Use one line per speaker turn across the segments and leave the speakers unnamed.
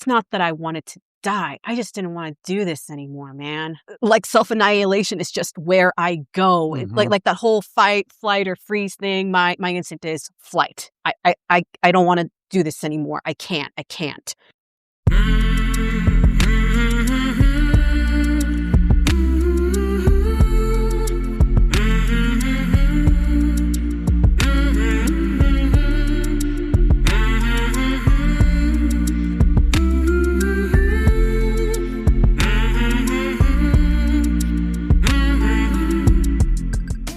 not that I wanted to die. I just didn't want to do this anymore, man. Like self-annihilation is just where I go. Like that whole fight, flight, or freeze thing. My instinct is flight. I don't want to do this anymore. I can't.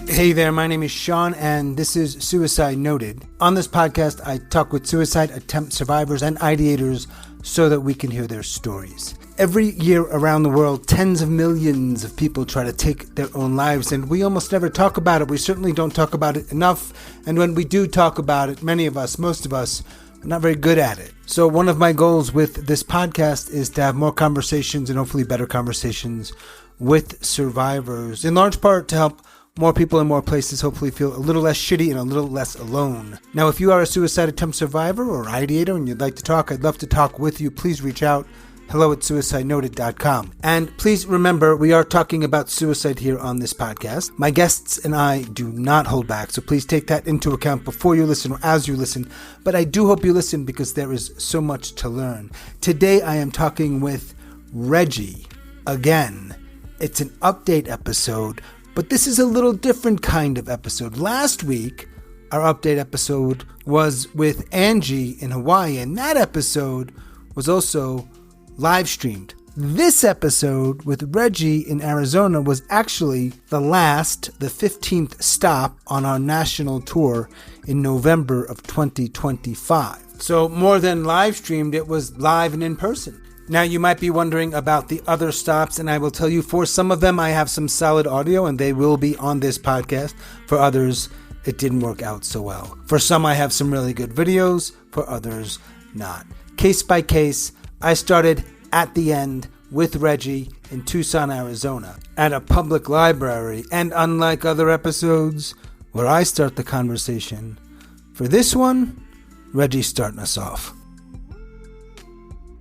Hey there, my name is Sean, and this is Suicide Noted. On this podcast, I talk with suicide attempt survivors and ideators so that we can hear their stories. Every year around the world, tens of millions of people try to take their own lives, and we almost never talk about it. We certainly don't talk about it enough, and when we do talk about it, many of us, most of us, are not very good at it. So one of my goals with this podcast is to have more conversations and hopefully better conversations with survivors, in large part to help more people in more places hopefully feel a little less shitty and a little less alone. Now, if you are a suicide attempt survivor or ideator and you'd like to talk, I'd love to talk with you. Please reach out. hello@suicidenoted.com. And please remember, we are talking about suicide here on this podcast. My guests and I do not hold back, so please take that into account before you listen or as you listen. But I do hope you listen because there is so much to learn. Today, I am talking with Reggie again. It's an update episode, but this is a little different kind of episode. Last week, our update episode was with Angie in Hawaii, and that episode was also live streamed. This episode with Reggie in Arizona was actually the 15th stop on our national tour in November of 2025. So more than live streamed, it was live and in person. Now, you might be wondering about the other stops, and I will tell you, for some of them, I have some solid audio, and they will be on this podcast. For others, it didn't work out so well. For some, I have some really good videos. For others, not. Case by case, I started at the end with Reggie in Tucson, Arizona, at a public library. And unlike other episodes where I start the conversation, for this one, Reggie's starting us off.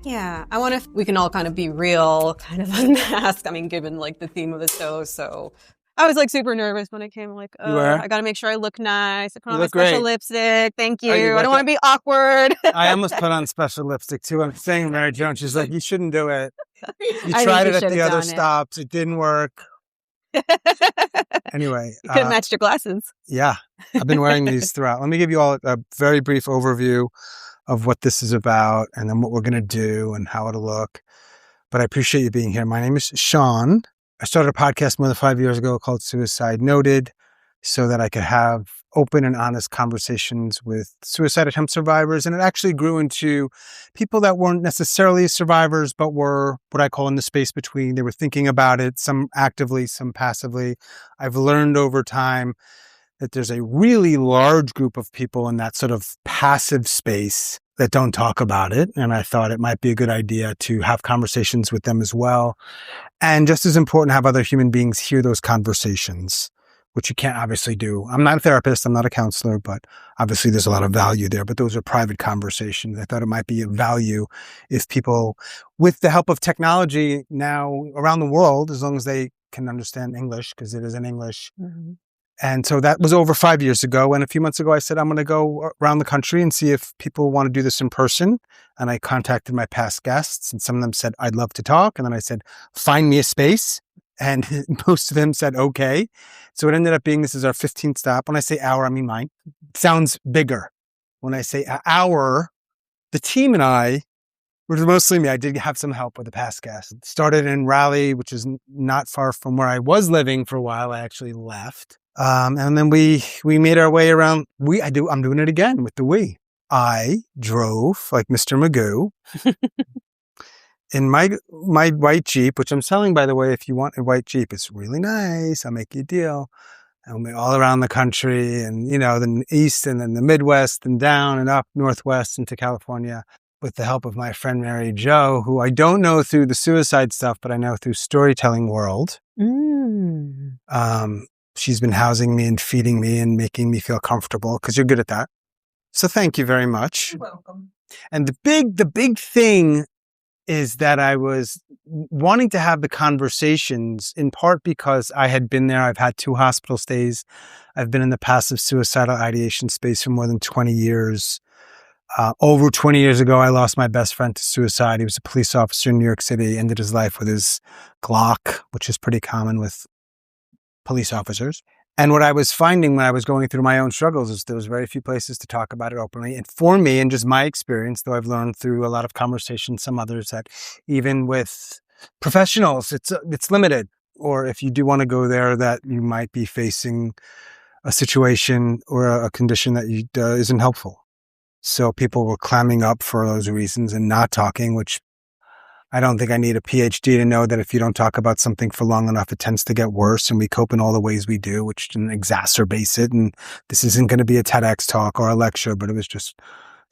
Yeah, I wonder if we can all kind of be real, kind of unmasked. I mean, given like the theme of the show. So I was like super nervous when it came. Like, oh, I got to make sure I look nice. I put on my special lipstick. Thank you. I don't want to be awkward.
I almost put on special lipstick too. I'm saying Mary Jones. She's like, you shouldn't do it. You tried it at the other stops. It didn't work. Anyway.
You could have matched your glasses.
Yeah. I've been wearing these throughout. Let me give you all a very brief overview of what this is about and then what we're going to do and how it'll look. But I appreciate you being here. My name is Sean. I started a podcast more than 5 years ago called Suicide Noted so that I could have open and honest conversations with suicide attempt survivors. And it actually grew into people that weren't necessarily survivors, but were what I call in the space between. They were thinking about it, some actively, some passively. I've learned over time that there's a really large group of people in that sort of passive space that don't talk about it. And I thought it might be a good idea to have conversations with them as well. And just as important, have other human beings hear those conversations, which you can't obviously do. I'm not a therapist, I'm not a counselor, but obviously there's a lot of value there. But those are private conversations. I thought it might be of value if people, with the help of technology now around the world, as long as they can understand English, because it is in English, And so that was over 5 years ago. And a few months ago, I said, I'm going to go around the country and see if people want to do this in person. And I contacted my past guests, and some of them said, I'd love to talk. And then I said, find me a space. And most of them said, okay. So it ended up being, this is our 15th stop. When I say hour, I mean mine. It sounds bigger. When I say hour, the team and I, which was mostly me, I did have some help with the past guest. Started in Raleigh, which is not far from where I was living for a while. I actually left. And then we made our way around. I'm doing it again with the we. I drove like Mr. Magoo in my white Jeep, which I'm selling, by the way. If you want a white Jeep, it's really nice. I'll make you a deal. And we went all around the country, and the east, and then the Midwest, and down and up northwest into California, with the help of my friend Mary Jo, who I don't know through the suicide stuff, but I know through Storytelling World. She's been housing me and feeding me and making me feel comfortable, because you're good at that. So thank you very much.
You're welcome.
And the big thing is that I was wanting to have the conversations in part because I had been there. I've had 2 hospital stays. I've been in the passive suicidal ideation space for more than 20 years. Over 20 years ago, I lost my best friend to suicide. He was a police officer in New York City, ended his life with his Glock, which is pretty common with police officers. And what I was finding when I was going through my own struggles is there was very few places to talk about it openly. And for me, and just my experience, though I've learned through a lot of conversations, some others, that even with professionals, it's limited. Or if you do want to go there, that you might be facing a situation or a condition that isn't helpful. So people were clamming up for those reasons and not talking, which I don't think I need a PhD to know that if you don't talk about something for long enough, it tends to get worse, and we cope in all the ways we do, which exacerbates it. And this isn't going to be a TEDx talk or a lecture, but it was just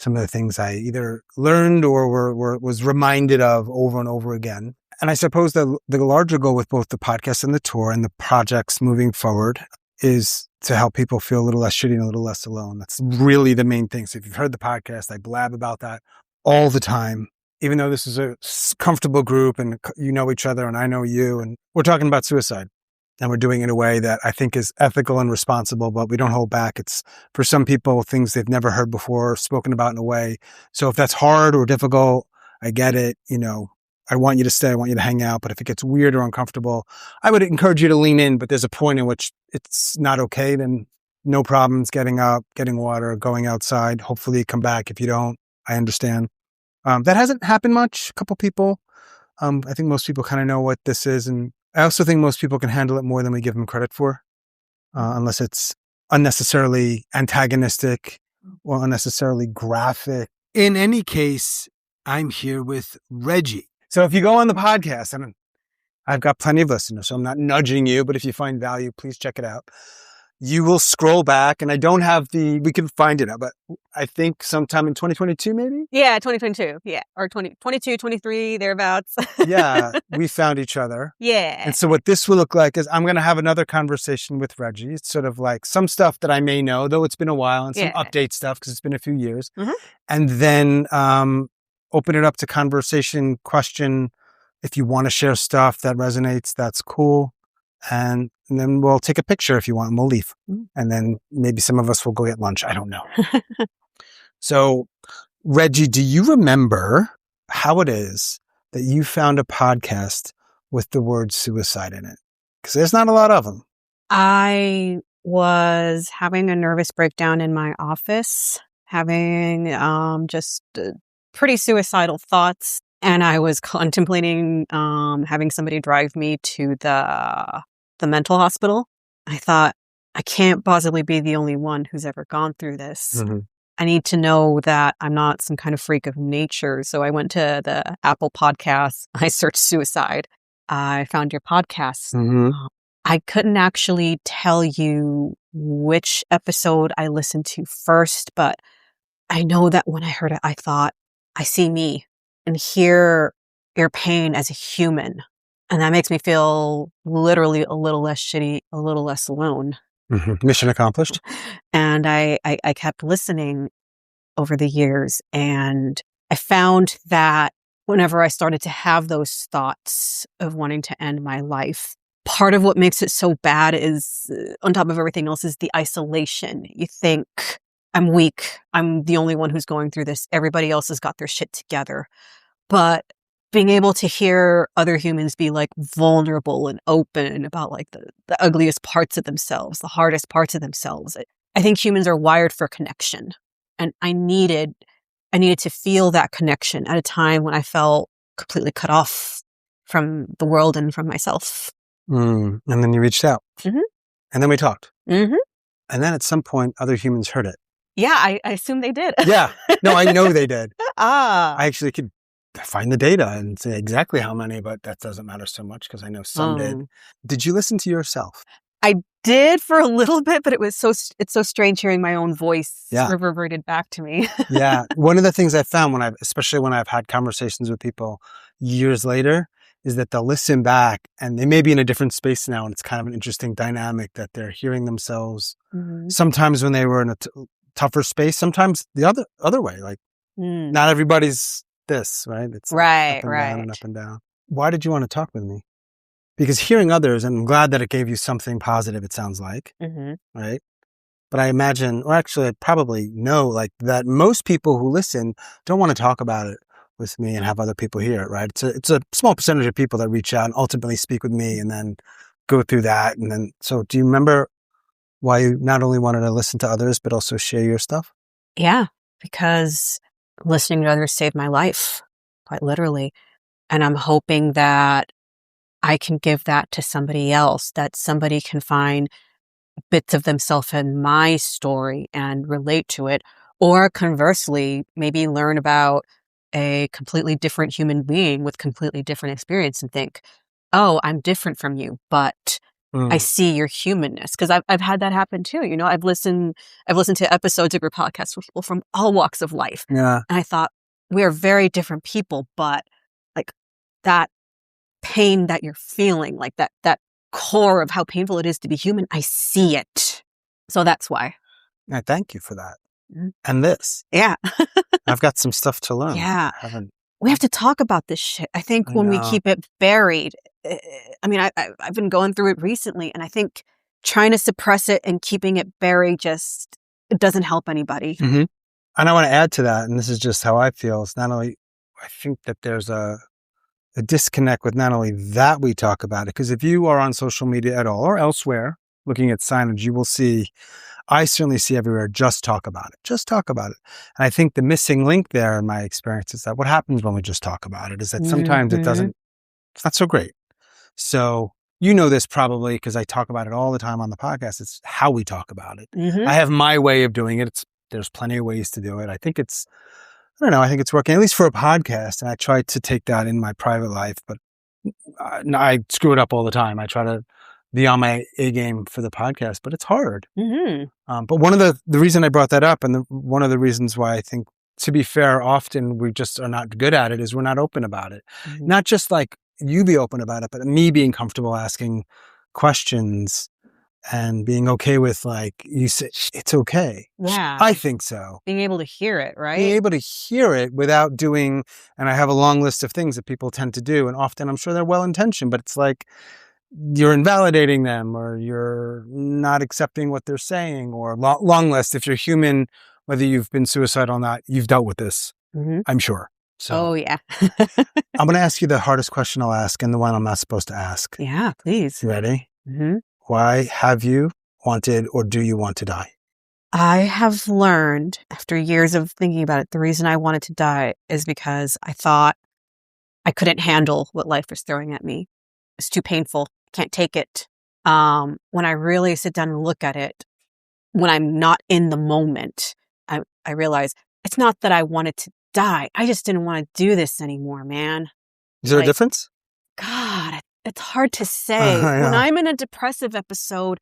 some of the things I either learned or was reminded of over and over again. And I suppose the larger goal with both the podcast and the tour and the projects moving forward is to help people feel a little less shitty and a little less alone. That's really the main thing. So if you've heard the podcast, I blab about that all the time. Even though this is a comfortable group and you know each other and I know you, and we're talking about suicide, and we're doing it in a way that I think is ethical and responsible, but we don't hold back. It's for some people things they've never heard before, spoken about in a way. So if that's hard or difficult, I get it. I want you to stay, I want you to hang out, but if it gets weird or uncomfortable, I would encourage you to lean in, but there's a point in which it's not okay, then no problems getting up, getting water, going outside. Hopefully you come back. If you don't, I understand. That hasn't happened much. A couple people. I think most people kind of know what this is. And I also think most people can handle it more than we give them credit for, unless it's unnecessarily antagonistic or unnecessarily graphic. In any case, I'm here with Reggie. So if you go on the podcast, and I've got plenty of listeners, so I'm not nudging you, but if you find value, please check it out. You will scroll back, and I don't have we can find it now, but I think sometime in 2022, maybe?
Yeah, 2022. Yeah. Or 2022, 23, thereabouts.
Yeah, we found each other.
Yeah.
And so what this will look like is I'm going to have another conversation with Reggie. It's sort of like some stuff that I may know, though it's been a while, and some update stuff because it's been a few years. Mm-hmm. And then open it up to conversation, question. If you want to share stuff that resonates, that's cool. And then we'll take a picture if you want, and we'll leave. And then maybe some of us will go get lunch. I don't know. So, Reggie, do you remember how it is that you found a podcast with the word suicide in it? Because there's not a lot of them.
I was having a nervous breakdown in my office, having just pretty suicidal thoughts. And I was contemplating having somebody drive me to the mental hospital. I thought, I can't possibly be the only one who's ever gone through this. Mm-hmm. I need to know that I'm not some kind of freak of nature. So I went to the Apple Podcasts. I searched suicide. I found your podcast. Mm-hmm. I couldn't actually tell you which episode I listened to first, but I know that when I heard it, I thought, I see me and hear your pain as a human. And that makes me feel literally a little less shitty, a little less alone.
Mm-hmm. Mission accomplished.
And I kept listening over the years, and I found that whenever I started to have those thoughts of wanting to end my life, part of what makes it so bad is, on top of everything else, is the isolation. You think, I'm weak. I'm the only one who's going through this. Everybody else has got their shit together. But being able to hear other humans be like vulnerable and open about like the ugliest parts of themselves, the hardest parts of themselves. I think humans are wired for connection. And I needed to feel that connection at a time when I felt completely cut off from the world and from myself.
And then you reached out. Mm-hmm. And then we talked.
Mm-hmm.
And then at some point, other humans heard it.
Yeah, I assume they did.
Yeah. No, I know they did.
I
actually could find the data and say exactly how many, but that doesn't matter so much because I know some did. Did you listen to yourself?
I did for a little bit, but it's so strange hearing my own voice reverberated back to me.
Yeah. One of the things I found especially when I've had conversations with people years later, is that they'll listen back and they may be in a different space now. And it's kind of an interesting dynamic that they're hearing themselves sometimes when they were in a tougher space, sometimes the other way. Like not everybody's this, right? It's like
Right,
up and down and
right.
up and down. Why did you want to talk with me? Because hearing others, and I'm glad that it gave you something positive, it sounds like, right? But I imagine, or actually I probably know, like that most people who listen don't want to talk about it with me and have other people hear it, right? It's a small percentage of people that reach out and ultimately speak with me and then go through that. And then, so do you remember why you not only wanted to listen to others, but also share your stuff?
Yeah, because listening to others saved my life, quite literally. And I'm hoping that I can give that to somebody else, that somebody can find bits of themselves in my story and relate to it. Or conversely, maybe learn about a completely different human being with completely different experience and think, oh, I'm different from you, but I see your humanness. Because I've had that happen too. You know, I've listened to episodes of your podcast with people from all walks of life.
Yeah.
And I thought, we are very different people, but like that pain that you're feeling, like that core of how painful it is to be human, I see it. So that's why.
I thank you for that.
Mhm.
And this.
Yeah.
I've got some stuff to learn.
Yeah.
I haven't.
We have to talk about this shit. I think when we keep it buried, I mean, I've been going through it recently, and I think trying to suppress it and keeping it buried just, it doesn't help anybody.
Mm-hmm. And I want to add to that, and this is just how I feel. It's not only, I think that there's a disconnect with not only that we talk about it, because if you are on social media at all or elsewhere looking at signage, you will see, I certainly see everywhere, just talk about it. Just talk about it. And I think the missing link there in my experience is that what happens when we just talk about it is that sometimes it's not so great. So you know this probably because I talk about it all the time on the podcast. It's how we talk about it. I have my way of doing it. There's plenty of ways to do it. I think it's working, at least for a podcast. And I try to take that in my private life, but I screw it up all the time. I try to be on my A game for the podcast, but it's hard. But one of the reason I brought that up, and one of the reasons why I think, to be fair, often we just are not good at it, is we're not open about it. Not just like you be open about it, but me being comfortable asking questions and being okay with, like you said, it's okay.
Yeah.
I think so.
Being able to hear it, right?
Being able to hear it without doing, and I have a long list of things that people tend to do, and often I'm sure they're well-intentioned, but it's like you're invalidating them, or you're not accepting what they're saying, or long list. If you're human, whether you've been suicidal or not, you've dealt with this, I'm sure. So,
oh, yeah.
I'm going to ask you the hardest question I'll ask, and the one I'm not supposed to ask.
Yeah, please.
You ready? Why have you wanted, or do you want to die?
I have learned, after years of thinking about it, the reason I wanted to die is because I thought I couldn't handle what life was throwing at me. It's too painful. Can't take it. When I really sit down and look at it, when I'm not in the moment, I realize it's not that I wanted to die. I just didn't want to do this anymore, man.
Is there a difference?
God, it's hard to say. When I'm in a depressive episode,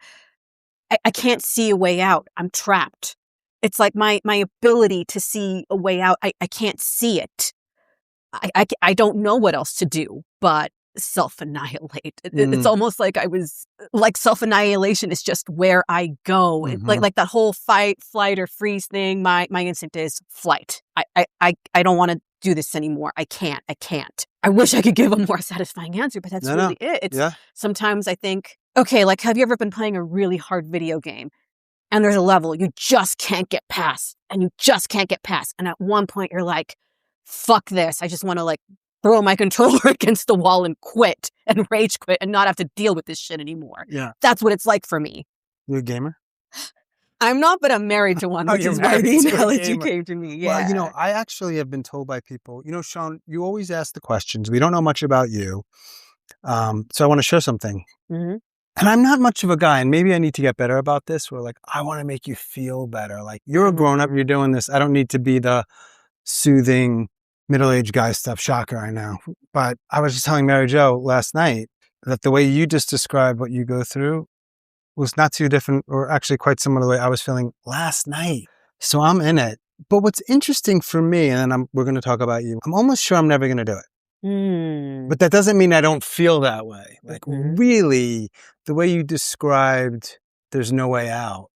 I can't see a way out. I'm trapped. It's like my ability to see a way out, I can't see it. I don't know what else to do but self-annihilate. It's almost like I was, like self-annihilation is just where I go. Like that whole fight, flight, or freeze thing, my instinct is flight. I don't want to do this anymore. I can't. I wish I could give a more satisfying answer, but that's really it. It's sometimes I think, okay, like, have you ever been playing a really hard video game and there's a level you just can't get past, and you just can't get past, and at one point you're like, fuck this, I just want to like throw my controller against the wall and quit and rage quit and not have to deal with this shit anymore.
Yeah.
That's what it's like for me.
You a gamer?
I'm not, but I'm married to one, which is why the analogy came to me. Yeah.
Well, I actually have been told by people, Sean, you always ask the questions. We don't know much about you. So I want to share something. And I'm not much of a guy, and maybe I need to get better about this, where like, I want to make you feel better. Like, you're a grown up, you're doing this. I don't need to be the soothing middle-aged guy stuff. Shocker, I know. But I was just telling Mary Jo last night that the way you just described what you go through was not too different, or actually quite similar to the way I was feeling last night. So I'm in it. But what's interesting for me, and then we're going to talk about you, I'm almost sure I'm never going to do it. But that doesn't mean I don't feel that way. Like, really, the way you described, there's no way out.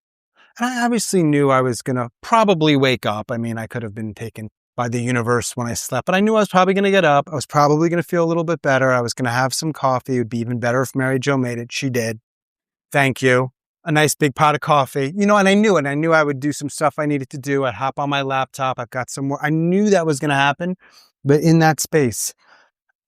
And I obviously knew I was going to probably wake up. I mean, I could have been taken by the universe when I slept. But I knew I was probably going to get up. I was probably going to feel a little bit better. I was going to have some coffee. It would be even better if Mary Jo made it. She did. Thank you. A nice big pot of coffee. You know, and I knew it. I knew I would do some stuff I needed to do. I'd hop on my laptop. I've got some more. I knew that was going to happen. But in that space,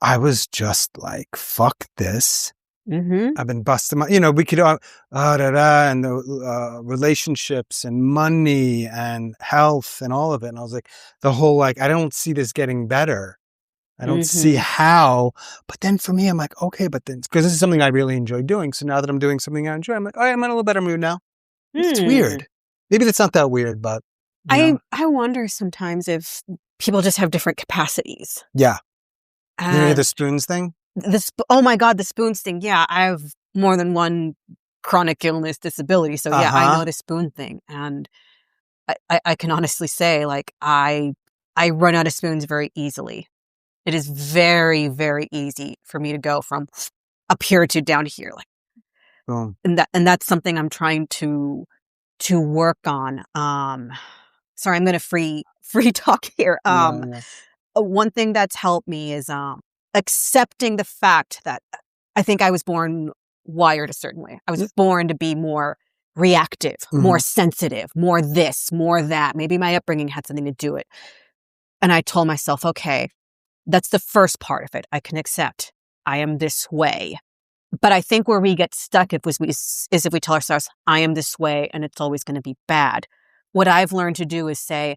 I was just like, fuck this. I've been busting my, you know, we could, and the relationships and money and health and all of it. And I was like, the whole, like, I don't see this getting better. I don't see how. But then for me, I'm like, okay, but then, because this is something I really enjoy doing. So now that I'm doing something I enjoy, I'm like, oh, I'm in a little better mood now. It's weird. Maybe that's not that weird, but.
I wonder sometimes if people just have different capacities.
Yeah. You know the spoons thing?
Oh my God, the spoons thing. Yeah, I have more than one chronic illness disability. So yeah, I know the spoon thing. And I can honestly say, like, I run out of spoons very easily. It is very, very easy for me to go from up here to down here. Like, and that's something I'm trying to work on. Sorry, I'm going to free talk here. One thing that's helped me is accepting the fact that I think I was born wired a certain way. I was born to be more reactive, more sensitive, more this, more that. Maybe my upbringing had something to do it. And I told myself, okay, that's the first part of it. I can accept I am this way. But I think where we get stuck is if we tell ourselves, I am this way and it's always going to be bad. What I've learned to do is say,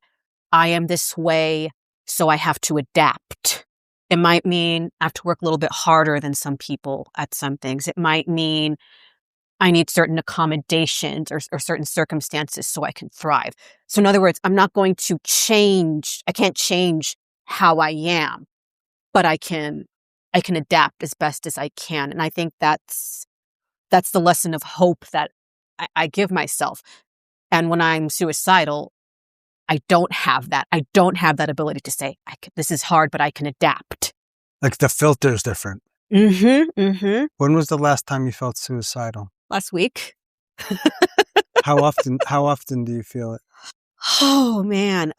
I am this way, so I have to adapt. It might mean I have to work a little bit harder than some people at some things. It might mean I need certain accommodations or certain circumstances so I can thrive. So in other words, I'm not going to change. I can't change how I am, but I can adapt as best as I can. And I think that's the lesson of hope that I give myself. And when I'm suicidal, I don't have that. I don't have that ability to say, this is hard, but I can adapt.
Like the filter is different. When was the last time you felt suicidal?
Last week.
How often do you feel it?
Oh man.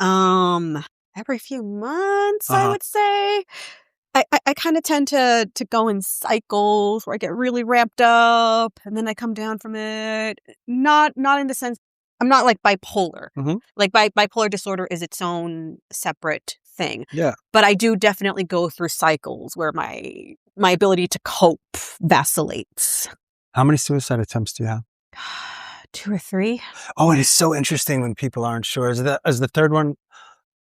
Every few months, I would say. I kind of tend to go in cycles where I get really ramped up and then I come down from it. Not in the sense, I'm not like bipolar. Like bipolar disorder is its own separate thing. Yeah. But I do definitely go through cycles where my ability to cope vacillates.
How many suicide attempts do you have?
2 or 3.
Oh, it is so interesting when people aren't sure. Is the third one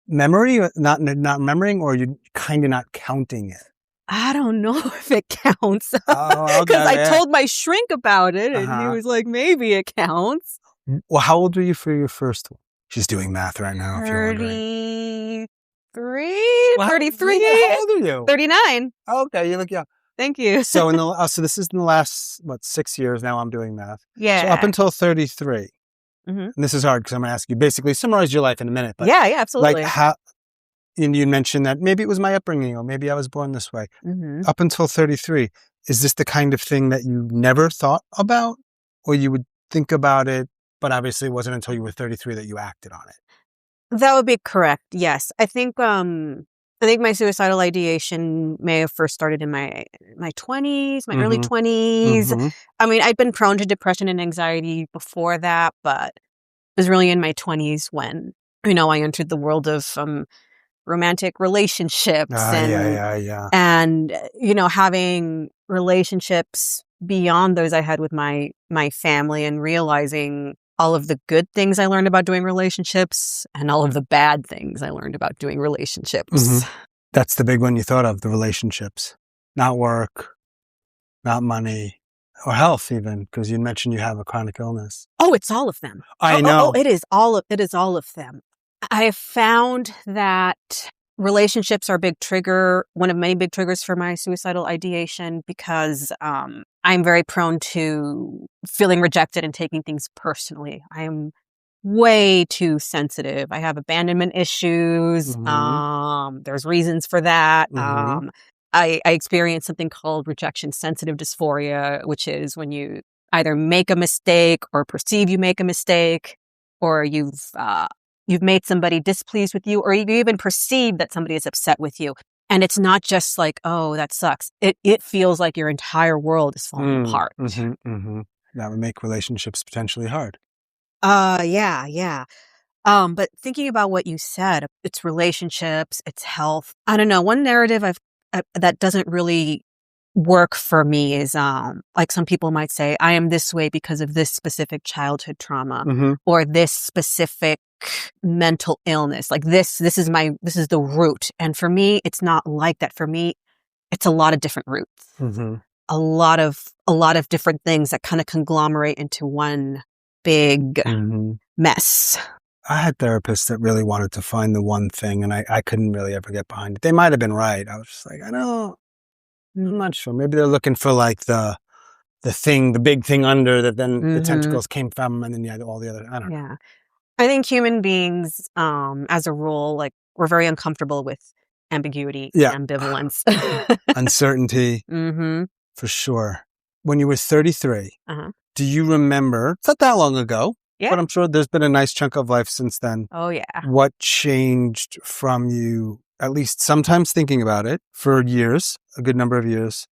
memory, not remembering, or are you kind of not counting it?
I don't know if it counts. Because I told my shrink about it and he was like, maybe it counts.
Well, how old were you for your first one? She's doing math right now.
33. 33.
How old are you?
39.
Oh, okay, you look young.
Thank you.
So so this is in the last 6 years now. I'm doing math.
Yeah.
So up until 33. And this is hard because I'm going to ask you basically summarize your life in a minute. But
yeah, absolutely.
Like how, and you mentioned that maybe it was my upbringing or maybe I was born this way. Up until 33, is this the kind of thing that you never thought about, or you would think about it, but obviously it wasn't until you were 33 that you acted on it?
That would be correct. Yes, I think my suicidal ideation may have first started in my 20s, my early 20s. I mean, I'd been prone to depression and anxiety before that, but it was really in my 20s when, I entered the world of romantic relationships and having relationships beyond those I had with my family, and realizing all of the good things I learned about doing relationships and all of the bad things I learned about doing relationships.
That's the big one you thought of, the relationships, not work, not money, or health even, because you mentioned you have a chronic illness.
Oh, it's all of them.
I know.
It is all of them. I have found that relationships are a big trigger, one of many big triggers for my suicidal ideation, because I'm very prone to feeling rejected and taking things personally. I am way too sensitive. I have abandonment issues. There's reasons for that. I experience something called rejection sensitive dysphoria, which is when you either make a mistake or perceive you make a mistake, or you've you've made somebody displeased with you, or you even perceive that somebody is upset with you. And it's not just like, oh, that sucks. It feels like your entire world is falling apart.
That would make relationships potentially hard.
Yeah. But thinking about what you said, it's relationships, it's health. I don't know. One narrative that doesn't really work for me is like some people might say, I am this way because of this specific childhood trauma or this specific mental illness. Like this is the root. And for me, it's not like that. For me, it's a lot of different roots. A lot of different things that kind of conglomerate into one big mess.
I had therapists that really wanted to find the one thing, and I couldn't really ever get behind it. They might have been right. I was just like, I'm not sure. Maybe they're looking for like the big thing under that then the tentacles came from, and then you had all the other, I don't know.
Yeah. I think human beings, as a rule, like we're very uncomfortable with ambiguity, ambivalence.
Uncertainty, for sure. When you were 33, do you remember, it's not that long ago, but I'm sure there's been a nice chunk of life since then.
Oh, yeah.
What changed from you, at least sometimes thinking about it for years, a good number of years,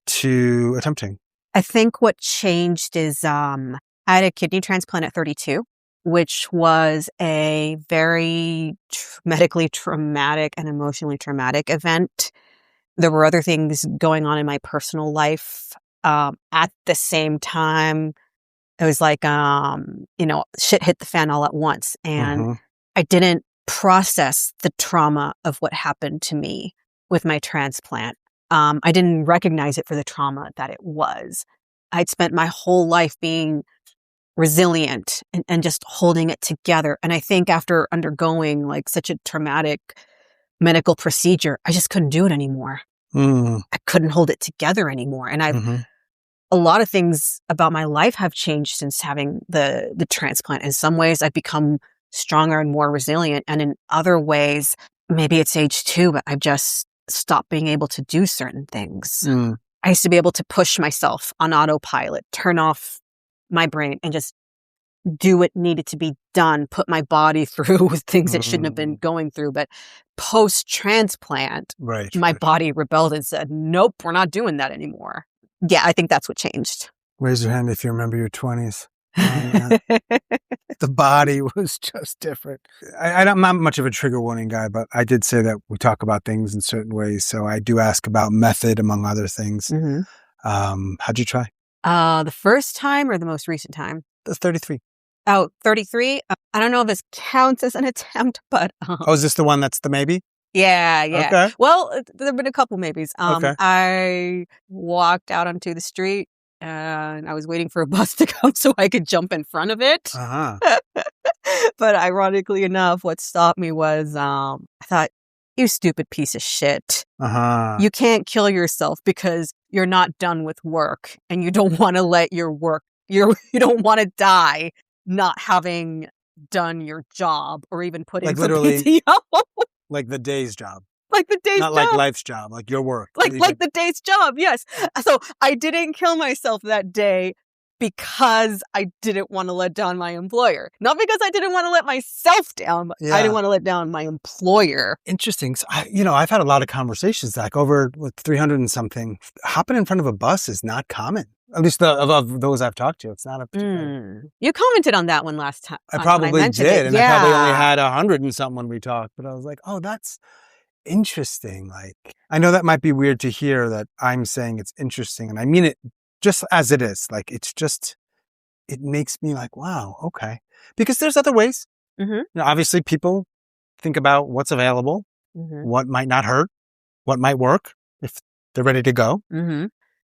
to attempting?
I think what changed is I had a kidney transplant at 32, which was a very medically traumatic and emotionally traumatic event. There were other things going on in my personal life at the same time. It was like, shit hit the fan all at once. And I didn't process the trauma of what happened to me with my transplant. I didn't recognize it for the trauma that it was. I'd spent my whole life being resilient and just holding it together. And I think after undergoing like such a traumatic medical procedure, I just couldn't do it anymore. I couldn't hold it together anymore. And a lot of things about my life have changed since having the transplant. In some ways, I've become stronger and more resilient. And in other ways, maybe it's age 2, but I've just stopped being able to do certain things. I used to be able to push myself on autopilot, turn off my brain and just do what needed to be done, put my body through things it shouldn't have been going through. But post-transplant, my body rebelled and said, nope, we're not doing that anymore. Yeah, I think that's what changed.
Raise your hand if you remember your 20s. The body was just different. I'm not much of a trigger warning guy, but I did say that we talk about things in certain ways. So I do ask about method, among other things. How'd you try?
The first time or the most recent time?
That's 33.
Oh, 33? I don't know if this counts as an attempt, but...
Oh, is this the one that's the maybe?
Yeah.
Okay.
Well, there have been a couple maybes. I walked out onto the street and I was waiting for a bus to come so I could jump in front of it. But ironically enough, what stopped me was I thought, you stupid piece of shit. You can't kill yourself because you're not done with work and you don't want to let your work, you don't want to die not having done your job or even put in some PTO.
Like the day's job.
Like the day's job.
Not like life's job, like your work.
Like the day's job, yes. So I didn't kill myself that day because I didn't want to let down my employer. Not because I didn't want to let myself down, but I didn't want to let down my employer.
Interesting. So I've had a lot of conversations, like over 300 and something. Hopping in front of a bus is not common. At least of those I've talked to, it's not a particular...
You commented on that one last time.
I probably did, and I probably only had 100 and something when we talked. But I was like, oh, that's interesting. Like, I know that might be weird to hear that I'm saying it's interesting, and I mean it just as it is. Like, it's just, it makes me like, wow, okay. Because there's other ways. Obviously, people think about what's available, what might not hurt, what might work if they're ready to go.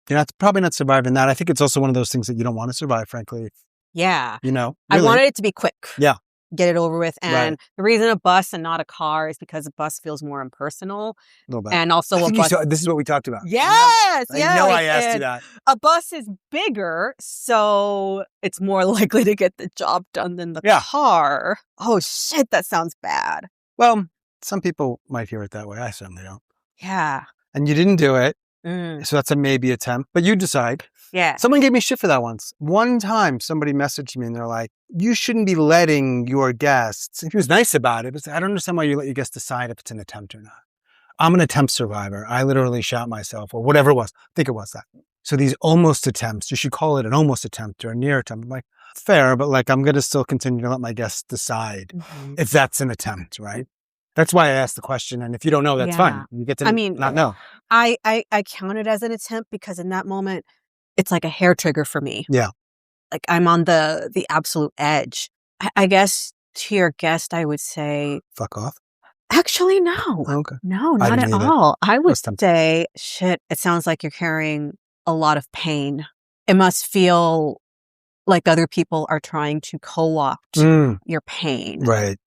It's probably not surviving that. I think it's also one of those things that you don't want to survive, frankly.
Yeah.
Really.
I wanted it to be quick.
Yeah.
Get it over with. And the reason a bus and not a car is because a bus feels more impersonal.
A little bit.
And also
this is what we talked about.
Yes.
I know I asked you that.
A bus is bigger, so it's more likely to get the job done than the car. Oh, shit. That sounds bad.
Well, some people might hear it that way. I certainly don't.
Yeah.
And you didn't do it. So that's a maybe attempt, but you decide.
Yeah.
Someone gave me shit for that once. One time somebody messaged me and they're like, you shouldn't be letting your guests, and he was nice about it, but I don't understand why you let your guests decide if it's an attempt or not. I'm an attempt survivor. I literally shot myself or whatever it was. I think it was that. So these almost attempts, you should call it an almost attempt or a near attempt. I'm like, fair, but like I'm going to still continue to let my guests decide if that's an attempt, right? That's why I asked the question. And if you don't know, that's fine. You get to not know.
I count it as an attempt because in that moment, it's like a hair trigger for me.
Yeah.
Like I'm on the absolute edge. I guess to your guest, I would say,
fuck off.
Actually, no.
Okay.
No, not at all. I would say, shit, it sounds like you're carrying a lot of pain. It must feel like other people are trying to co-opt your pain.
Right.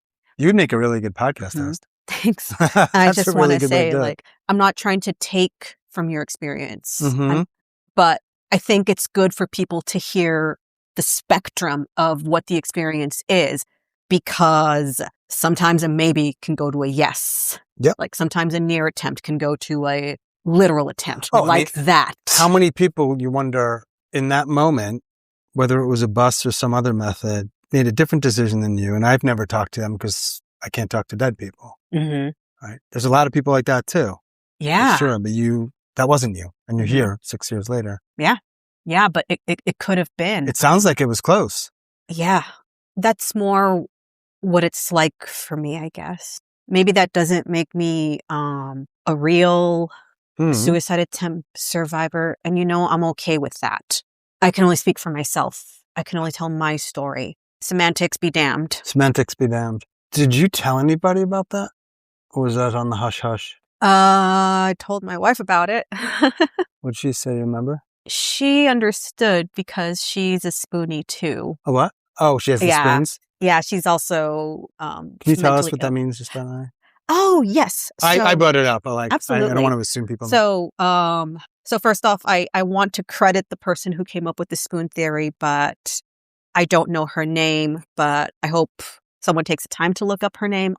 You'd make a really good podcast host.
Thanks. I just want to say, like, I'm not trying to take from your experience, but I think it's good for people to hear the spectrum of what the experience is, because sometimes a maybe can go to a yes.
Yep.
Like sometimes a near attempt can go to a literal attempt that.
How many people, you wonder, in that moment, whether it was a bus or some other method, made a different decision than you? And I've never talked to them because I can't talk to dead people. Right? There's a lot of people like that too.
Yeah.
For sure. But that wasn't you. And you're here 6 years later.
Yeah. Yeah. But it could have been.
It sounds like it was close.
Yeah. That's more what it's like for me, I guess. Maybe that doesn't make me a real suicide attempt survivor. And I'm okay with that. I can only speak for myself. I can only tell my story. Semantics be damned.
Semantics be damned. Did you tell anybody about that? Or was that on the hush-hush?
I told my wife about it.
What'd she say, you remember?
She understood because she's a spoonie too.
A what? Oh, she has the spoons?
Yeah, she's also...
Can you tell us what that means just by the way?
Oh, yes. So,
I brought it up, but like,
absolutely.
I don't want to assume people
know. So first off, I want to credit the person who came up with the spoon theory, but I don't know her name, but I hope someone takes the time to look up her name.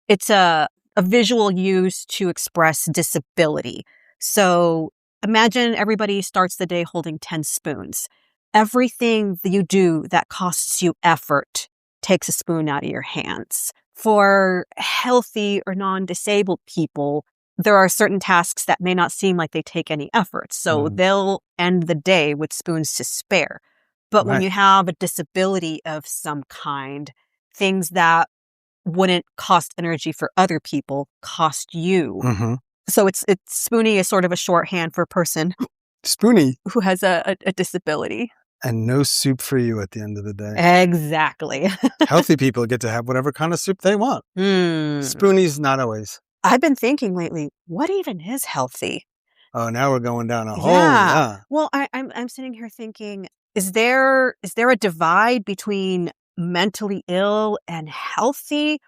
It's a visual used to express disability. So imagine everybody starts the day holding 10 spoons. Everything that you do that costs you effort takes a spoon out of your hands. For healthy or non-disabled people, there are certain tasks that may not seem like they take any effort. So they'll end the day with spoons to spare. But when you have a disability of some kind, things that wouldn't cost energy for other people cost you. So it's spoonie is sort of a shorthand for a person
spoonie
who has a disability.
And no soup for you at the end of the day.
Exactly.
Healthy people get to have whatever kind of soup they want. Spoonies, not always.
I've been thinking lately, what even is healthy?
Oh, now we're going down a hole. Yeah.
Well, I'm sitting here thinking, is there a divide between mentally ill and healthy?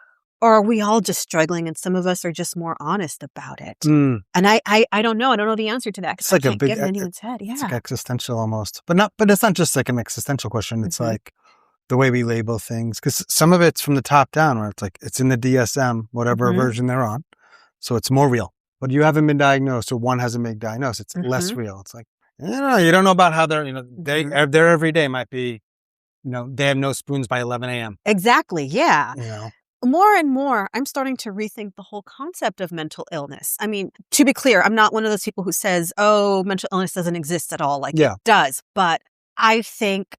Or are we all just struggling and some of us are just more honest about it? And I don't know. I don't know the answer to that.
It's like
I can't get in anyone's head. Yeah.
It's like existential almost. But it's not just like an existential question. It's like the way we label things. Because some of it's from the top down where it's like, it's in the DSM, whatever version they're on. So it's more real. But you haven't been diagnosed or one hasn't been diagnosed. It's less real. It's like, you don't know about how they're, their every day might be, they have no spoons by 11 a.m.
Exactly. Yeah. More and more, I'm starting to rethink the whole concept of mental illness. I mean, to be clear, I'm not one of those people who says, oh, mental illness doesn't exist at all. Like it does. But I think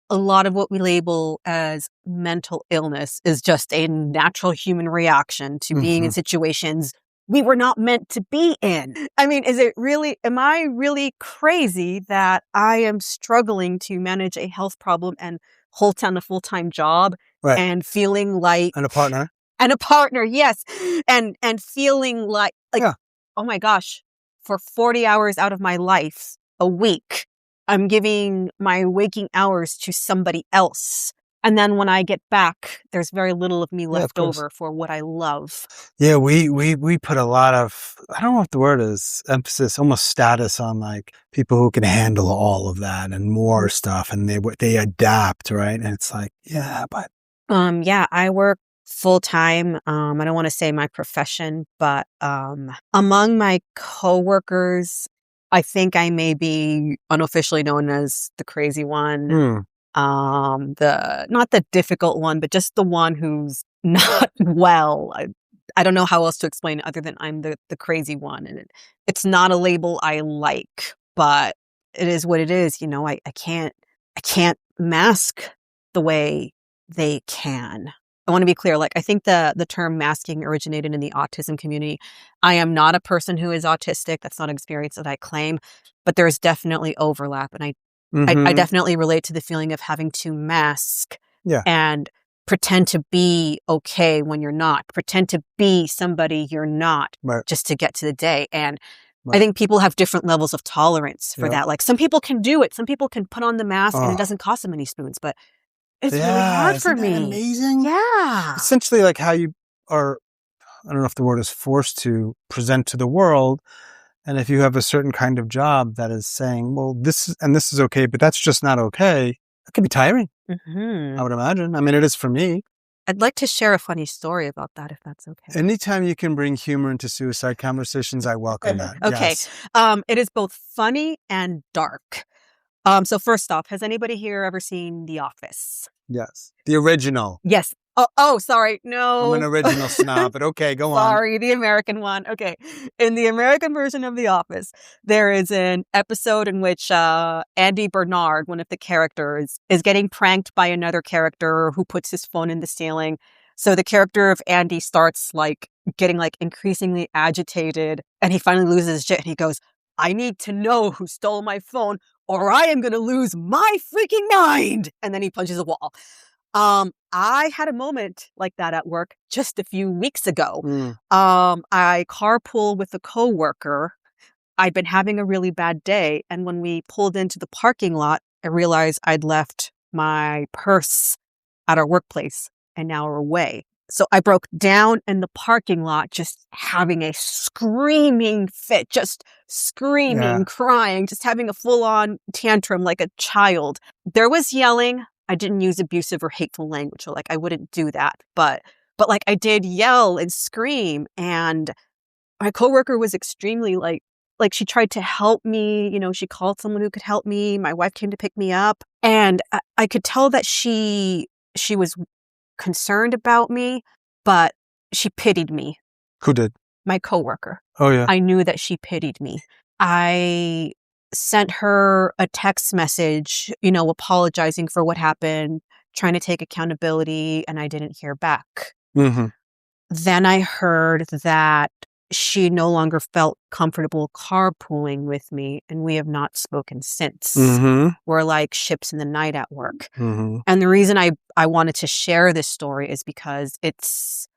a lot of what we label as mental illness is just a natural human reaction to being in situations we were not meant to be in. I mean, am I really crazy that I am struggling to manage a health problem and hold down a full-time job and feeling like...
And a partner.
And a partner, yes. And feeling like, oh my gosh, for 40 hours out of my life a week, I'm giving my waking hours to somebody else. And then when I get back, there's very little of me left over for what I love.
Yeah, we put a lot of, I don't know what the word is, emphasis, almost status on like people who can handle all of that and more stuff, and they adapt, right? And it's like, but
I work full time. I don't want to say my profession, but among my coworkers, I think I may be unofficially known as the crazy one. Not the difficult one, but just the one who's not well. I don't know how else to explain it other than I'm the crazy one. And it's not a label I like, but it is what it is. I can't mask the way they can. I want to be clear. Like, I think the term masking originated in the autism community. I am not a person who is autistic. That's not an experience that I claim, but there is definitely overlap. And I definitely relate to the feeling of having to mask and pretend to be okay when you're not, pretend to be somebody you're not, just to get to the day. And I think people have different levels of tolerance for that. Like, some people can do it. Some people can put on the mask and it doesn't cost them any spoons, but it's really hard for me.
Amazing.
Yeah.
Essentially, like how you are, I don't know if the word is forced to present to the world. And if you have a certain kind of job that is saying, well, this is okay, but that's just not okay, it can be tiring. I would imagine. I mean, it is for me.
I'd like to share a funny story about that, if that's okay.
Anytime you can bring humor into suicide conversations, I welcome that.
Okay.
Yes.
It is both funny and dark. So first off, has anybody here ever seen The Office?
Yes. The original.
Yes. Oh, sorry. No.
I'm an original snob, but okay, go on.
Sorry, the American one. Okay. In the American version of The Office, there is an episode in which Andy Bernard, one of the characters, is getting pranked by another character who puts his phone in the ceiling. So the character of Andy starts getting increasingly agitated, and he finally loses his shit and he goes, I need to know who stole my phone or I am going to lose my freaking mind. And then he punches a wall. I had a moment like that at work just a few weeks ago. I carpool with a coworker. I'd been having a really bad day. And when we pulled into the parking lot, I realized I'd left my purse at our workplace an hour away. So I broke down in the parking lot, just having a screaming fit, just screaming, crying, just having a full-on tantrum like a child. There was yelling. I didn't use abusive or hateful language, so I wouldn't do that. But I did yell and scream, and my coworker was extremely she tried to help me. She called someone who could help me. My wife came to pick me up, and I could tell that she was concerned about me, but she pitied me.
Who did?
My coworker.
Oh, yeah.
I knew that she pitied me. I sent her a text message, apologizing for what happened, trying to take accountability, and I didn't hear back. Then I heard that she no longer felt comfortable carpooling with me, and we have not spoken since. We're like ships in the night at work. And the reason I wanted to share this story is because it's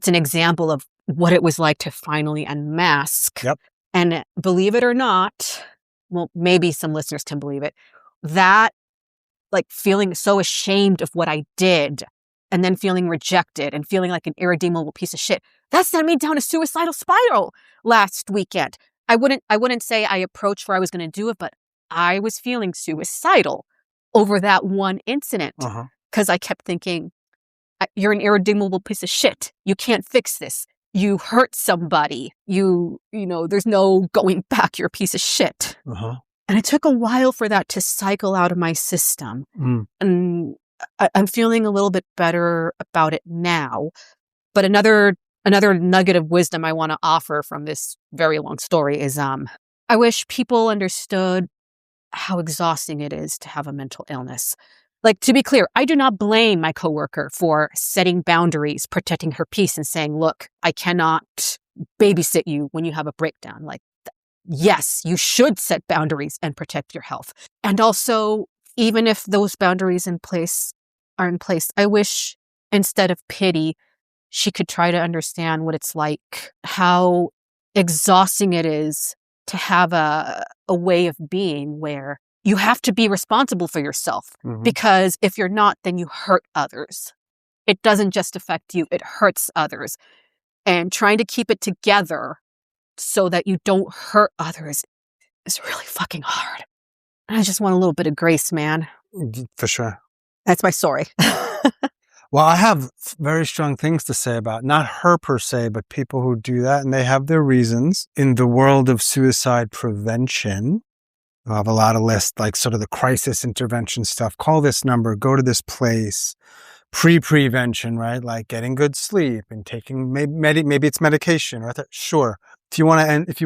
an example of what it was like to finally unmask. And believe it or not, well, maybe some listeners can believe it, that feeling so ashamed of what I did and then feeling rejected and feeling like an irredeemable piece of shit, that sent me down a suicidal spiral last weekend. I wouldn't say I approached where I was going to do it, but I was feeling suicidal over that one incident because I kept thinking, you're an irredeemable piece of shit. You can't fix this. You hurt somebody. There's no going back. You're a piece of shit. And it took a while for that to cycle out of my system. And I'm feeling a little bit better about it now. But another nugget of wisdom I want to offer from this very long story is I wish people understood how exhausting it is to have a mental illness. To be clear, I do not blame my coworker for setting boundaries, protecting her peace, and saying, look, I cannot babysit you when you have a breakdown. Yes, you should set boundaries and protect your health. And also, even if those boundaries are in place, I wish instead of pity, she could try to understand what it's like, how exhausting it is to have a way of being where you have to be responsible for yourself, because if you're not, then you hurt others. It doesn't just affect you, it hurts others. And trying to keep it together so that you don't hurt others is really fucking hard. I just want a little bit of grace, man.
For sure.
That's my story.
Well, I have very strong things to say about not her per se, but people who do that, and they have their reasons. In the world of suicide prevention, I have a lot of lists, like sort of the crisis intervention stuff. Call this number, go to this place. Prevention, right? Like getting good sleep and taking maybe it's medication, right? Sure. If you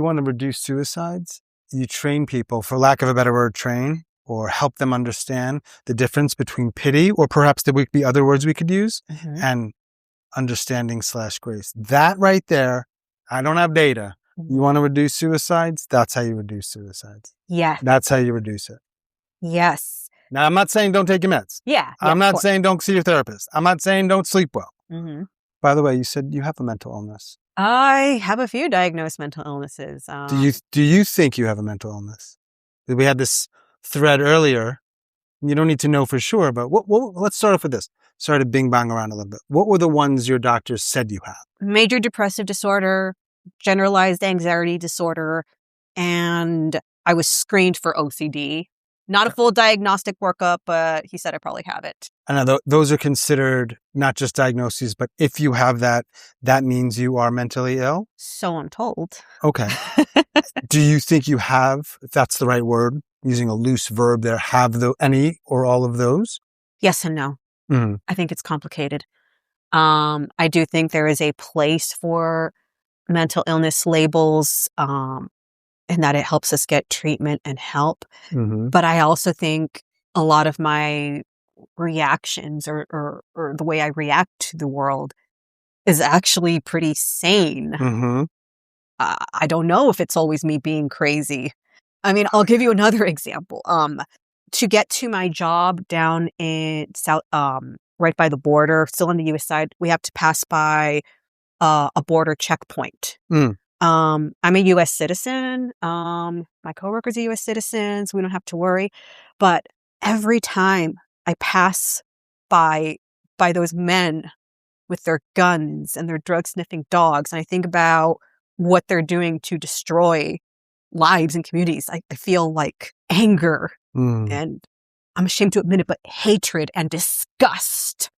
want to reduce suicides, you train people, for lack of a better word, train or help them understand the difference between pity, or perhaps there would be other words we could use, and understanding/grace. That right there, I don't have data. You want to reduce suicides? That's how you reduce suicides.
Yeah.
That's how you reduce it.
Yes.
Now, I'm not saying don't take your meds.
Yeah.
I'm not saying don't see your therapist. I'm not saying don't sleep well. By the way, you said you have a mental illness.
I have a few diagnosed mental illnesses.
Do you think you have a mental illness? We had this thread earlier. You don't need to know for sure, but let's start off with this. Sorry to bing bang around a little bit. What were the ones your doctors said you have?
Major depressive disorder, generalized anxiety disorder, and I was screened for OCD. Not a full diagnostic workup, but he said I probably have it.
I know those are considered not just diagnoses, but if you have that, that means you are mentally ill?
So I'm told.
Okay. Do you think you have, if that's the right word, using a loose verb there, have any or all of those?
Yes and no. I think it's complicated. I do think there is a place for mental illness labels, and that it helps us get treatment and help. But I also think a lot of my reactions or the way I react to the world is actually pretty sane. I don't know if it's always me being crazy. I mean, I'll give you another example. To get to my job down in South, right by the border, still on the U.S. side, we have to pass by a border checkpoint. I'm a U.S. citizen. My coworkers are U.S. citizens. We don't have to worry. But every time I pass by those men with their guns and their drug-sniffing dogs, and I think about what they're doing to destroy lives and communities, I feel like anger and, I'm ashamed to admit it, but hatred and disgust.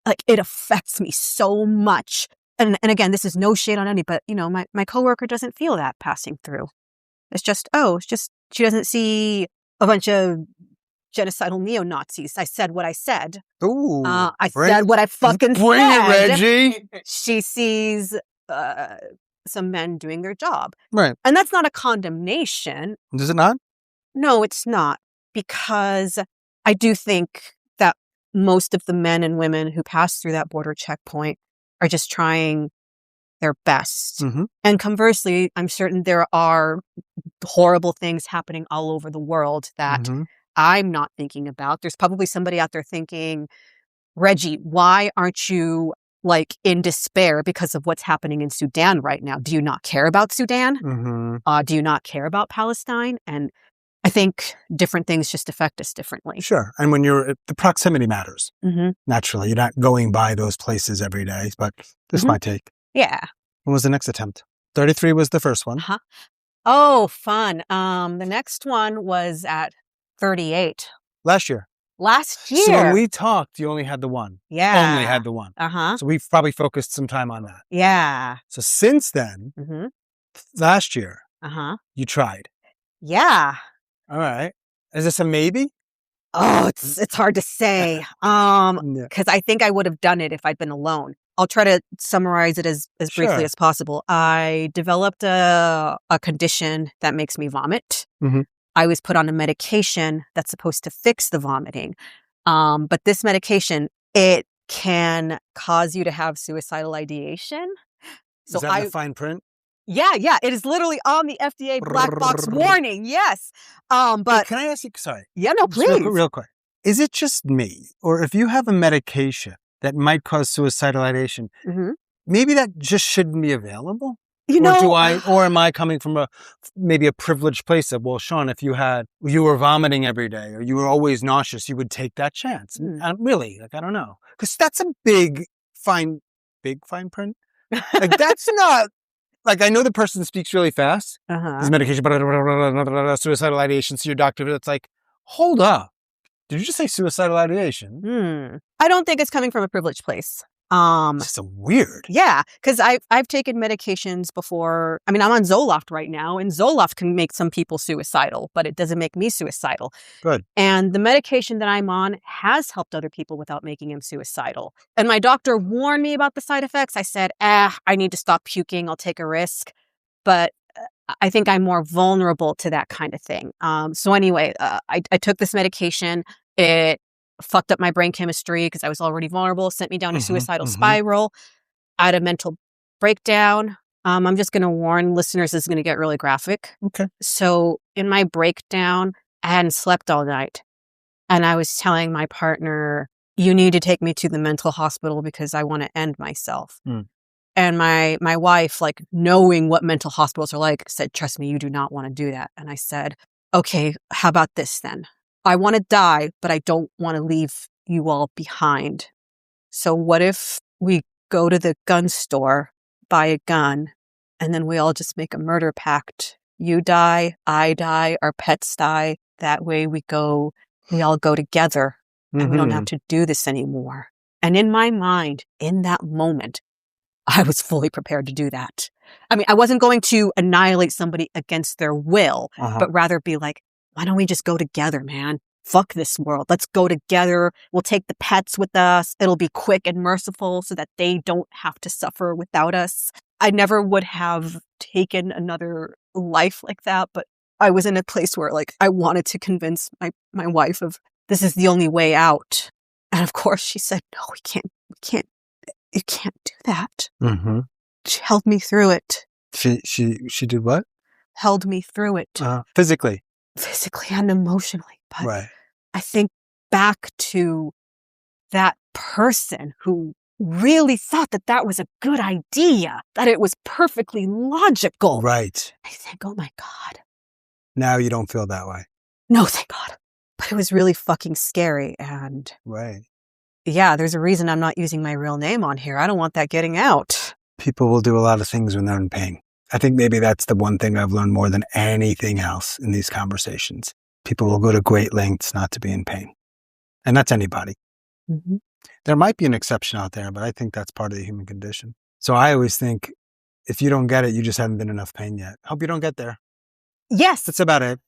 Like, it affects me so much. And again, this is no shade on any, but, my coworker doesn't feel that passing through. It's just she doesn't see a bunch of genocidal neo-Nazis. I said what I said.
Ooh,
said what I fucking said.
Bring it, Reggie.
She sees some men doing their job.
Right.
And that's not a condemnation.
Is it not?
No, it's not. Because I do think that most of the men and women who pass through that border checkpoint are just trying their best. And conversely, I'm certain there are horrible things happening all over the world that I'm not thinking about. There's probably somebody out there thinking, Reggie, why aren't you in despair because of what's happening in Sudan right now? Do you not care about Sudan? Do you not care about Palestine? And I think different things just affect us differently.
Sure. And when the proximity matters. Naturally, you're not going by those places every day, but this is my take.
Yeah.
When was the next attempt? 33 was the first one.
Oh, fun. The next one was at 38.
Last year. So when we talked, you only had the one.
Yeah.
Only had the one. So we've probably focused some time on that.
Yeah.
So since then, last year, you tried.
Yeah.
All right. Is this a maybe?
Oh, it's hard to say. Because I think I would have done it if I'd been alone. I'll try to summarize it as briefly as possible. I developed a condition that makes me vomit. I was put on a medication that's supposed to fix the vomiting. But this medication, it can cause you to have suicidal ideation. So
is that in the fine print?
Yeah. It is literally on the FDA black box warning. Yes. But
can I ask you, sorry.
Yeah, no, please.
Real quick. Is it just me? Or if you have a medication that might cause suicidal ideation, maybe that just shouldn't be available? Or am I coming from maybe a privileged place of, well, Sean, if you were vomiting every day or you were always nauseous, you would take that chance. Really, I don't know. Because that's a big fine print. That's not, I know the person speaks really fast. His medication, suicidal ideation, so your doctor, it's hold up. Did you just say suicidal ideation?
I don't think it's coming from a privileged place.
It's so weird.
Yeah, because I've taken medications before. I mean, I'm on Zoloft right now, and Zoloft can make some people suicidal, but it doesn't make me suicidal.
Good.
And the medication that I'm on has helped other people without making them suicidal. And my doctor warned me about the side effects. I said, I need to stop puking. I'll take a risk. But I think I'm more vulnerable to that kind of thing. So anyway, I took this medication. It fucked up my brain chemistry because I was already vulnerable, sent me down a suicidal spiral. I had a mental breakdown. I'm just going to warn listeners, this is going to get really graphic.
Okay.
So in my breakdown, I hadn't slept all night. And I was telling my partner, you need to take me to the mental hospital because I want to end myself. And my wife, like knowing what mental hospitals are like, said, trust me, you do not want to do that. And I said, okay, how about this then? I want to die, but I don't want to leave you all behind. So what if we go to the gun store, buy a gun, and then we all just make a murder pact? You die, I die, our pets die. That way we all go together and we don't have to do this anymore. And in my mind, in that moment, I was fully prepared to do that. I mean, I wasn't going to annihilate somebody against their will, but rather be like, why don't we just go together, man? Fuck this world. Let's go together. We'll take the pets with us. It'll be quick and merciful so that they don't have to suffer without us. I never would have taken another life like that, but I was in a place where like I wanted to convince my wife of this is the only way out. And of course she said, no, we can't, you can't do that. She held me through it.
She did what?
Held me through it.
Physically
and emotionally. But
right.
I think back to that person who really thought that that was a good idea, that it was perfectly logical.
Right.
I think, oh my God.
Now you don't feel that way.
No, thank God. But it was really fucking scary. And
right.
Yeah, there's a reason I'm not using my real name on here. I don't want that getting out.
People will do a lot of things when they're in pain. I think maybe that's the one thing I've learned more than anything else in these conversations. People will go to great lengths not to be in pain. And that's anybody. There might be an exception out there, but I think that's part of the human condition. So I always think if you don't get it, you just haven't been in enough pain yet. Hope you don't get there.
Yes.
That's about it.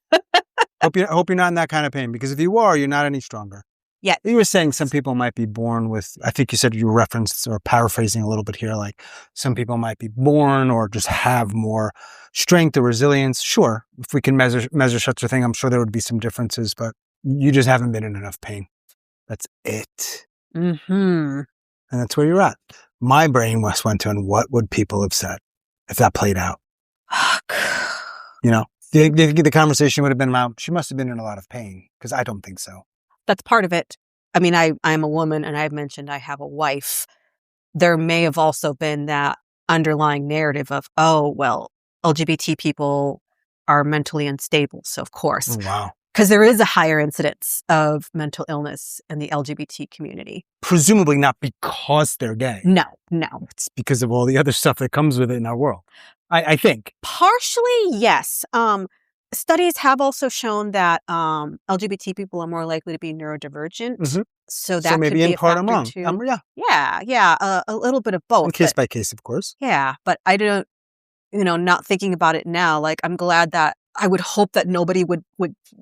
Hope you're not in that kind of pain, because if you are, you're not any stronger.
Yeah.
You were saying some people might be born with, I think you said you referenced or paraphrasing a little bit here, like some people might be born or just have more strength or resilience. Sure. If we can measure such a thing, I'm sure there would be some differences, but you just haven't been in enough pain. That's it. And that's where you're at. My brain went to, and what would people have said if that played out? You know, do you think the conversation would have been about, she must have been in a lot of pain? Because I don't think so.
That's part of it. I mean, I'm a woman, and I've mentioned I have a wife. There may have also been that underlying narrative of, oh, well, LGBT people are mentally unstable. So of course,
wow,
because there is a higher incidence of mental illness in the LGBT community.
Presumably not because they're gay.
No.
It's because of all the other stuff that comes with it in our world. I think.
Partially, yes. Studies have also shown that LGBT people are more likely to be neurodivergent. So that
maybe
could be
in
a
part I'm wrong.
too.
Yeah.
A little bit of both.
Case by case, of course.
Yeah, but I don't, not thinking about it now, like I'm glad that I would hope that nobody would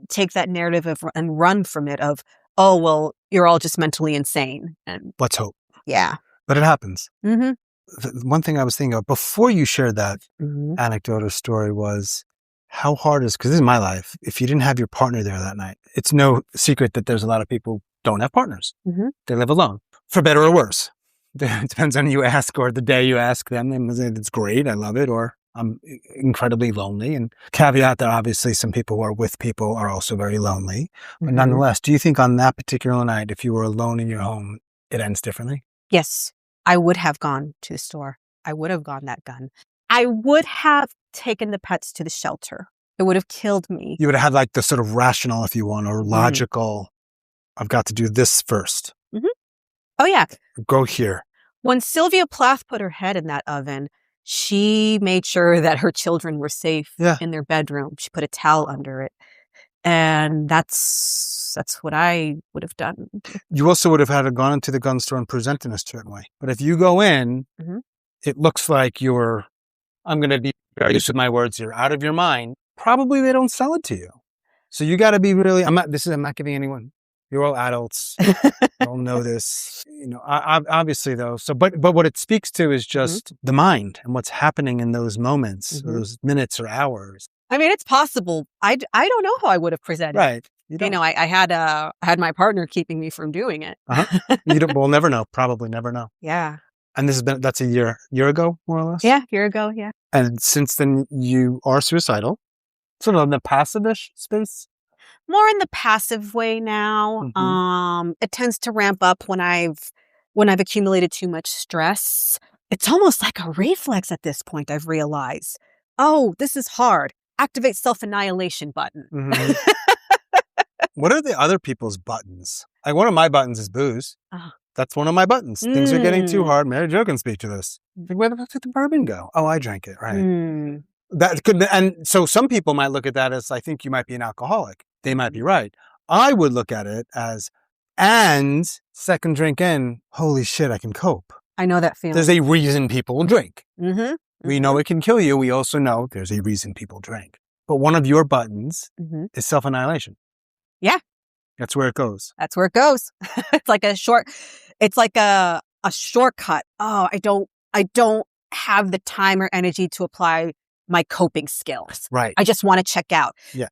take that narrative and run from it of, oh, well, you're all just mentally insane. And
let's hope.
Yeah.
But it happens. One thing I was thinking of before you shared that anecdote or story was how hard is, because this is my life, if you didn't have your partner there that night. It's no secret that there's a lot of people who don't have partners. They live alone, for better or worse. It depends on who you ask or the day you ask them. And it's great, I love it, or I'm incredibly lonely. And caveat that obviously some people who are with people are also very lonely. But nonetheless, do you think on that particular night, if you were alone in your home, it ends differently?
Yes. I would have gone to the store. I would have gotten that gun. I would have taken the pets to the shelter. It would have killed me.
You would have had like the sort of rational, if you want, or logical, I've got to do this first.
Oh, yeah.
Go here.
When Sylvia Plath put her head in that oven, she made sure that her children were safe in their bedroom. She put a towel under it. And that's what I would have done.
You also would have had to gone into the gun store and present in a certain way. But if you go in, it looks like you're, I'm going to be very used with my words here, out of your mind. Probably they don't sell it to you. So you got to be really, I'm not giving anyone, you're all adults. You all know this, obviously though. So, but what it speaks to is just the mind and what's happening in those moments, or those minutes or hours.
I mean, it's possible. I don't know how I would have presented.
Right.
I had my partner keeping me from doing it.
We'll never know. Probably never know.
Yeah.
And that's a year ago, more or less?
Yeah, year ago, yeah.
And since then, you are suicidal. Sort of in the passive-ish space?
More in the passive way now. It tends to ramp up when I've accumulated too much stress. It's almost like a reflex at this point, I've realized. Oh, this is hard. Activate self-annihilation button.
What are the other people's buttons? Like one of my buttons is booze. That's one of my buttons. Things are getting too hard. Mary Jo can speak to this. Like, where the fuck did the bourbon go? Oh, I drank it. Right. That could be, and so some people might look at that as, I think you might be an alcoholic. They might be right. I would look at it as, and second drink in, holy shit, I can cope.
I know that feeling.
There's a reason people drink. We know it can kill you. We also know there's a reason people drink. But one of your buttons is self-annihilation.
Yeah.
That's where it goes.
That's where it goes. It's like a shortcut. Oh, I don't have the time or energy to apply my coping skills.
Right.
I just want to check out.
Yeah.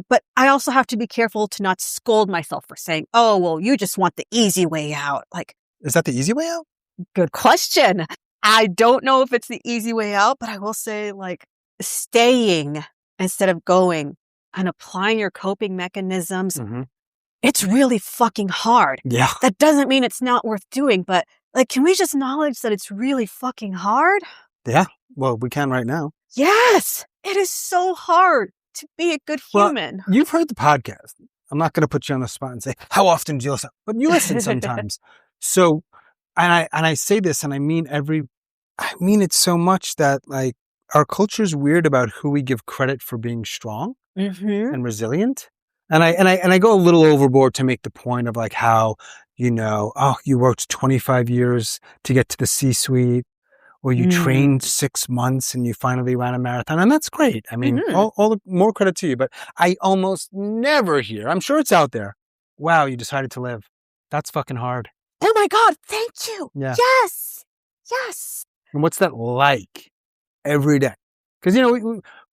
But I also have to be careful to not scold myself for saying, oh, well, you just want the easy way out. Like,
is that the easy way out?
Good question. I don't know if it's the easy way out, but I will say, like, staying instead of going and applying your coping mechanisms. It's really fucking hard.
Yeah.
That doesn't mean it's not worth doing, but like, can we just acknowledge that it's really fucking hard?
Yeah. Well, we can right now.
Yes. It is so hard to be a good human.
Well, you've heard the podcast. I'm not going to put you on the spot and say, how often do you listen? But you listen sometimes. So, and I say this, and I mean it so much that, like, our culture is weird about who we give credit for being strong and resilient. And I go a little overboard to make the point of, like, how, you worked 25 years to get to the C-suite, or you trained 6 months and you finally ran a marathon. And that's great. I mean, all the more credit to you, but I almost never hear, I'm sure it's out there, wow, you decided to live. That's fucking hard.
Oh my God, thank you.
Yeah.
Yes.
And what's that like every day? Because,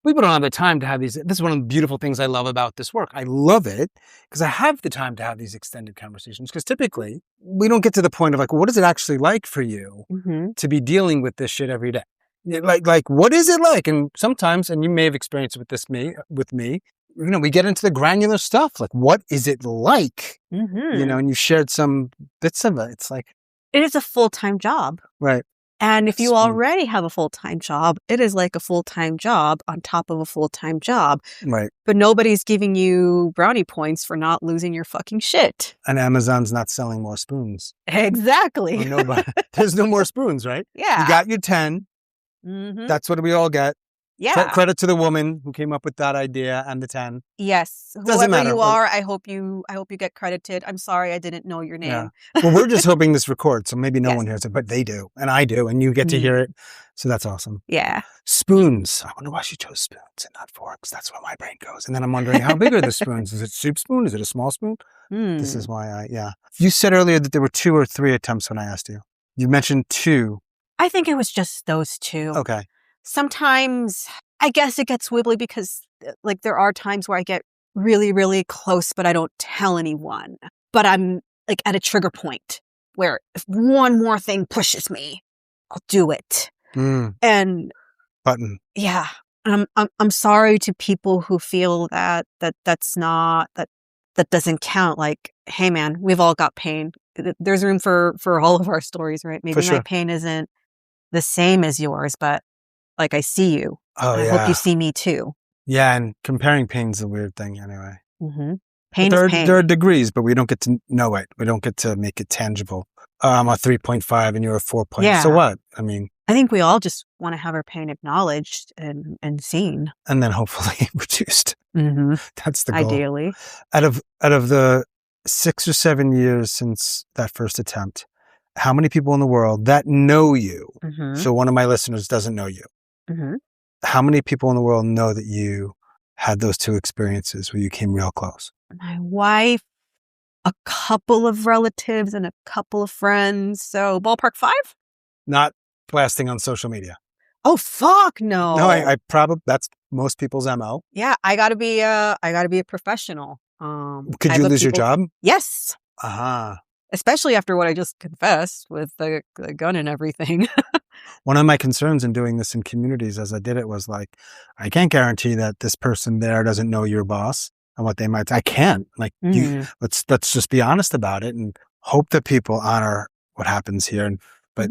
we don't have the time to have these. This is one of the beautiful things I love about this work. I love it because I have the time to have these extended conversations, because typically we don't get to the point of, like, what is it actually like for you to be dealing with this shit every day? Like, what is it like? And sometimes, and you may have experienced with me, we get into the granular stuff. Like, what is it like? And you shared some bits of it. It's like,
it is a full-time job.
Right.
And if you already have a full-time job, it is like a full-time job on top of a full-time job.
Right.
But nobody's giving you brownie points for not losing your fucking shit.
And Amazon's not selling more spoons.
Exactly.
There's no more spoons, right?
Yeah.
You got your 10. That's what we all get.
Yeah.
Credit to the woman who came up with that idea and the 10.
Yes.
Doesn't matter.
You are, I hope you get credited. I'm sorry I didn't know your name.
Yeah. Well, we're just hoping this records, so maybe no one hears it, but they do. And I do. And you get to hear it. So that's awesome.
Yeah.
Spoons. I wonder why she chose spoons and not forks. That's where my brain goes. And then I'm wondering, how big are the spoons? Is it soup spoon? Is it a small spoon? This is why You said earlier that there were 2 or 3 attempts when I asked you. You mentioned 2.
I think it was just those 2.
Okay.
Sometimes I guess it gets wibbly because, like, there are times where I get really, really close, but I don't tell anyone. But I'm, like, at a trigger point where if one more thing pushes me, I'll do it. And
button.
Yeah. I'm sorry to people who feel that doesn't count. Like, hey man, we've all got pain. There's room for all of our stories, right? Maybe my pain isn't the same as yours, but, like, I see you. I hope you see me too. Yeah,
and comparing pain's a weird thing anyway.
Pain is pain.
There are degrees, but we don't get to know it. We don't get to make it tangible. I'm a 3.5 and you're a 4.
Yeah.
So what? I mean,
I think we all just want to have our pain acknowledged and seen.
And then hopefully reduced.
Mm-hmm.
That's the goal.
Ideally.
Out of the 6 or 7 years since that first attempt, how many people in the world that know you?
Mm-hmm.
So one of my listeners doesn't know you.
Mm-hmm.
How many people in the world know that you had those two experiences where you came real close?
My wife, a couple of relatives, and a couple of friends. So ballpark 5?
Not blasting on social media.
Oh, fuck no.
No, I probably, that's most people's MO.
Yeah, I gotta be a professional.
Could you lose your job?
Yes.
Uh-huh.
Especially after what I just confessed with the gun and everything.
One of my concerns in doing this in communities as I did it was like, I can't guarantee that this person there doesn't know your boss and what they might. I can't. Like, let's just be honest about it and hope that people honor what happens here. But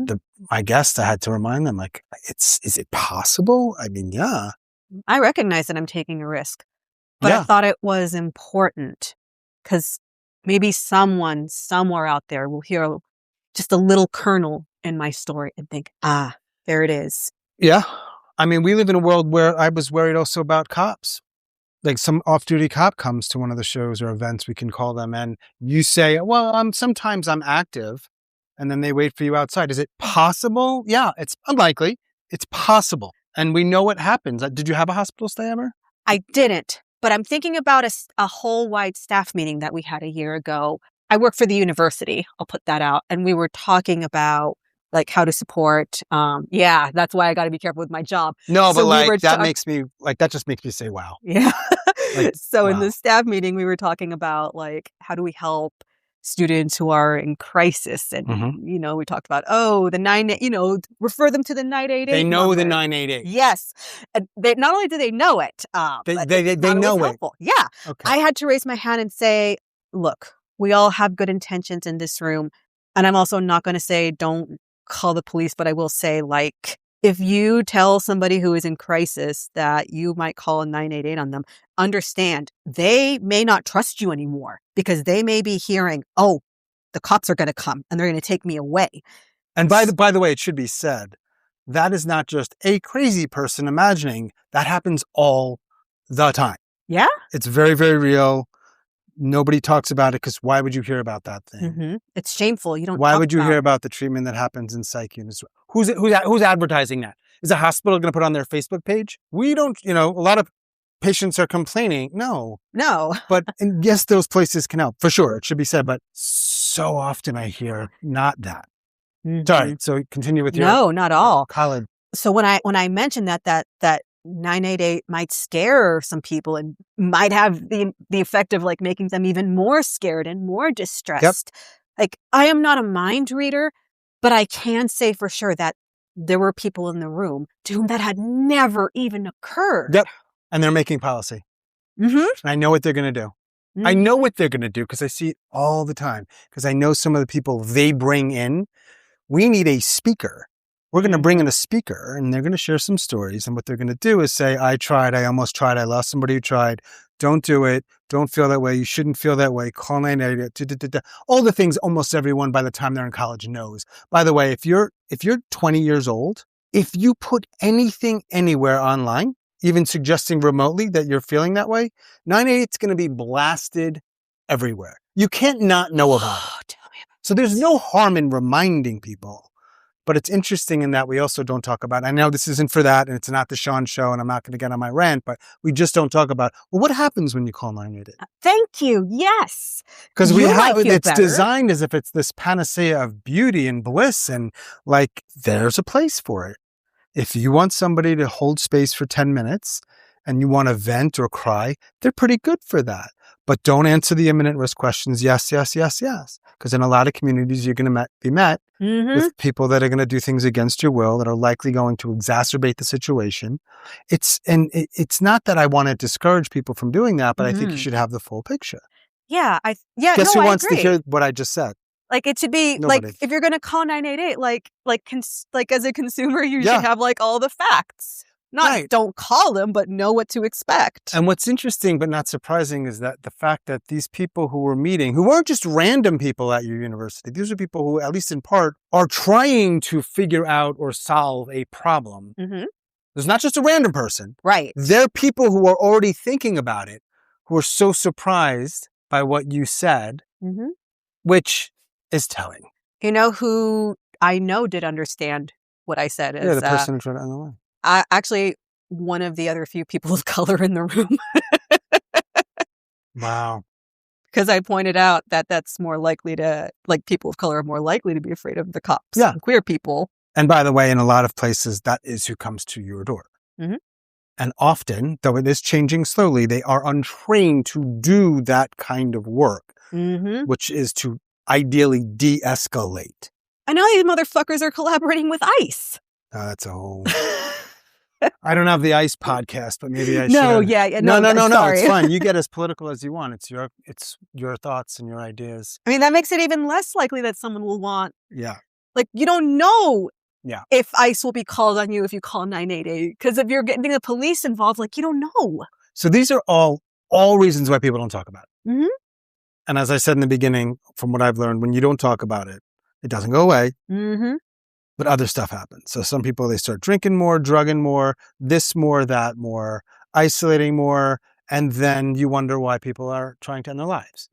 my guest, I had to remind them, like, is it possible? I mean, yeah.
I recognize that I'm taking a risk, but I thought it was important because maybe someone somewhere out there will hear just a little kernel in my story and think, there it is.
Yeah. I mean, we live in a world where I was worried also about cops. Like some off-duty cop comes to one of the shows or events, we can call them, and you say, well, sometimes I'm active, and then they wait for you outside. Is it possible? Yeah, it's unlikely. It's possible. And we know what happens. Did you have a hospital stay ever?
I didn't, but I'm thinking about a whole wide staff meeting that we had a year ago. I work for the university. I'll put that out. And we were talking about like how to support. That's why I got to be careful with my job.
No, so but that just makes me say, wow.
Yeah. So in the staff meeting, we were talking about like, how do we help students who are in crisis? And, we talked about, refer them to the 988.
They know number. The 988.
Yes. And not only do they know it,
they know it.
Yeah.
Okay.
I had to raise my hand and say, look, we all have good intentions in this room. And I'm also not going to say, don't call the police, but I will say, like, if you tell somebody who is in crisis that you might call a 988 on them, understand they may not trust you anymore because they may be hearing, oh, the cops are going to come and they're going to take me away.
And by the way, it should be said, that is not just a crazy person imagining. That happens all the time.
Yeah?
It's very, very real. Nobody talks about it because why would you hear about that thing?
Mm-hmm. It's shameful. You don't.
Why would you hear about the treatment that happens in psych units? Who's advertising that? Is a hospital going to put on their Facebook page? We don't. A lot of patients are complaining. No. But and yes, those places can help for sure. It should be said. But so often I hear not that. Mm-hmm. Sorry. So continue with your.
No, not all.
College.
So when I mentioned that 988 might scare some people and might have the effect of like making them even more scared and more distressed. Yep. Like, I am not a mind reader, but I can say for sure that there were people in the room to whom that had never even occurred.
Yep. And they're making policy.
Mm-hmm.
And I know what they're going to do. Mm-hmm. I know what they're going to do because I see it all the time. Because I know some of the people they bring in. We need a speaker. We're going to bring in a speaker and they're going to share some stories. And what they're going to do is say, I tried, I almost tried, I lost somebody who tried. Don't do it. Don't feel that way. You shouldn't feel that way. Call 988. All the things almost everyone by the time they're in college knows. By the way, if you're 20 years old, if you put anything anywhere online, even suggesting remotely that you're feeling that way, 988 is going to be blasted everywhere. You can't not know about it. So there's no harm in reminding people. But it's interesting in that we also don't talk about, I know this isn't for that and it's not the Sean show and I'm not going to get on my rant, but we just don't talk about, well, what happens when you call 988?
Thank you. Yes.
Because it's designed as if it's this panacea of beauty and bliss and like there's a place for it. If you want somebody to hold space for 10 minutes and you want to vent or cry, they're pretty good for that. But don't answer the imminent risk questions. Yes, yes, yes, yes. Because in a lot of communities, you're going to be met with people that are going to do things against your will, that are likely going to exacerbate the situation. It's not that I want to discourage people from doing that, but I think you should have the full picture.
Yeah.
Guess who wants to hear what I just said?
Like it should be
Nobody.
Like if you're going to call 988, like as a consumer, you should have like all the facts. Not don't call them, but know what to expect.
And what's interesting but not surprising is that the fact that these people who were meeting, who weren't just random people at your university, these are people who, at least in part, are trying to figure out or solve a problem.
Mm-hmm.
There's not just a random person.
Right.
There are people who are already thinking about it, who are so surprised by what you said, which is telling.
You know who I know did understand what I said?
Yeah, the person who tried on the line.
Actually, one of the other few people of color in the room.
Wow.
Because I pointed out that that's more likely to, like, people of color are more likely to be afraid of the cops than queer people.
And by the way, in a lot of places, that is who comes to your door. And often, though it is changing slowly, they are untrained to do that kind of work, which is to ideally de-escalate.
I know these motherfuckers are collaborating with ICE.
Oh, that's a whole... I don't have the ICE podcast, but maybe I should.
No,
No. It's fine. You get as political as you want. It's your thoughts and your ideas.
I mean, that makes it even less likely that someone will want.
Yeah.
Like, you don't know.
Yeah.
If ICE will be called on you if you call 988, because if you're getting the police involved, like, you don't know.
So these are all reasons why people don't talk about it. And as I said in the beginning, from what I've learned, when you don't talk about it, it doesn't go away. But other stuff happens. So some people, they start drinking more, drugging more, this more, that more, isolating more. And then you wonder why people are trying to end their lives.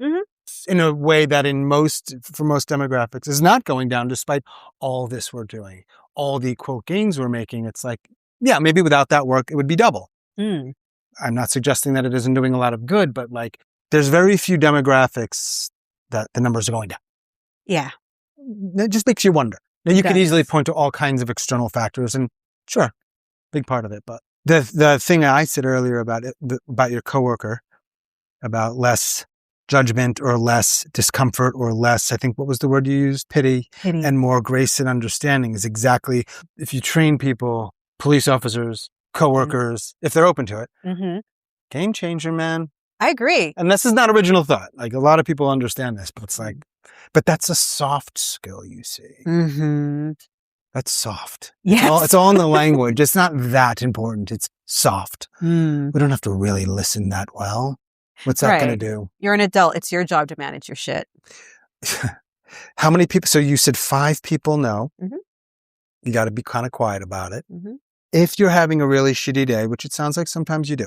In a way that for most demographics is not going down, despite all this we're doing, all the quote gains we're making. It's like, yeah, maybe without that work, it would be double. I'm not suggesting that it isn't doing a lot of good, but like there's very few demographics that the numbers are going down.
Yeah.
It just makes you wonder. Now, you could easily point to all kinds of external factors, and sure, big part of it. But the thing I said earlier about your coworker, about less judgment or less discomfort or less, I think, what was the word you used? Pity. And more grace and understanding is exactly, if you train people, police officers, coworkers, if they're open to it, game changer, man.
I agree.
And this is not original thought. Like, a lot of people understand this, but it's like, but that's a soft skill, you see. That's soft.
Yes.
It's all in the language. It's not that important. It's soft. We don't have to really listen that well. What's that going to do?
You're an adult. It's your job to manage your shit.
How many people? So you said 5 people know. You got to be kind of quiet about it. If you're having a really shitty day, which it sounds like sometimes you do,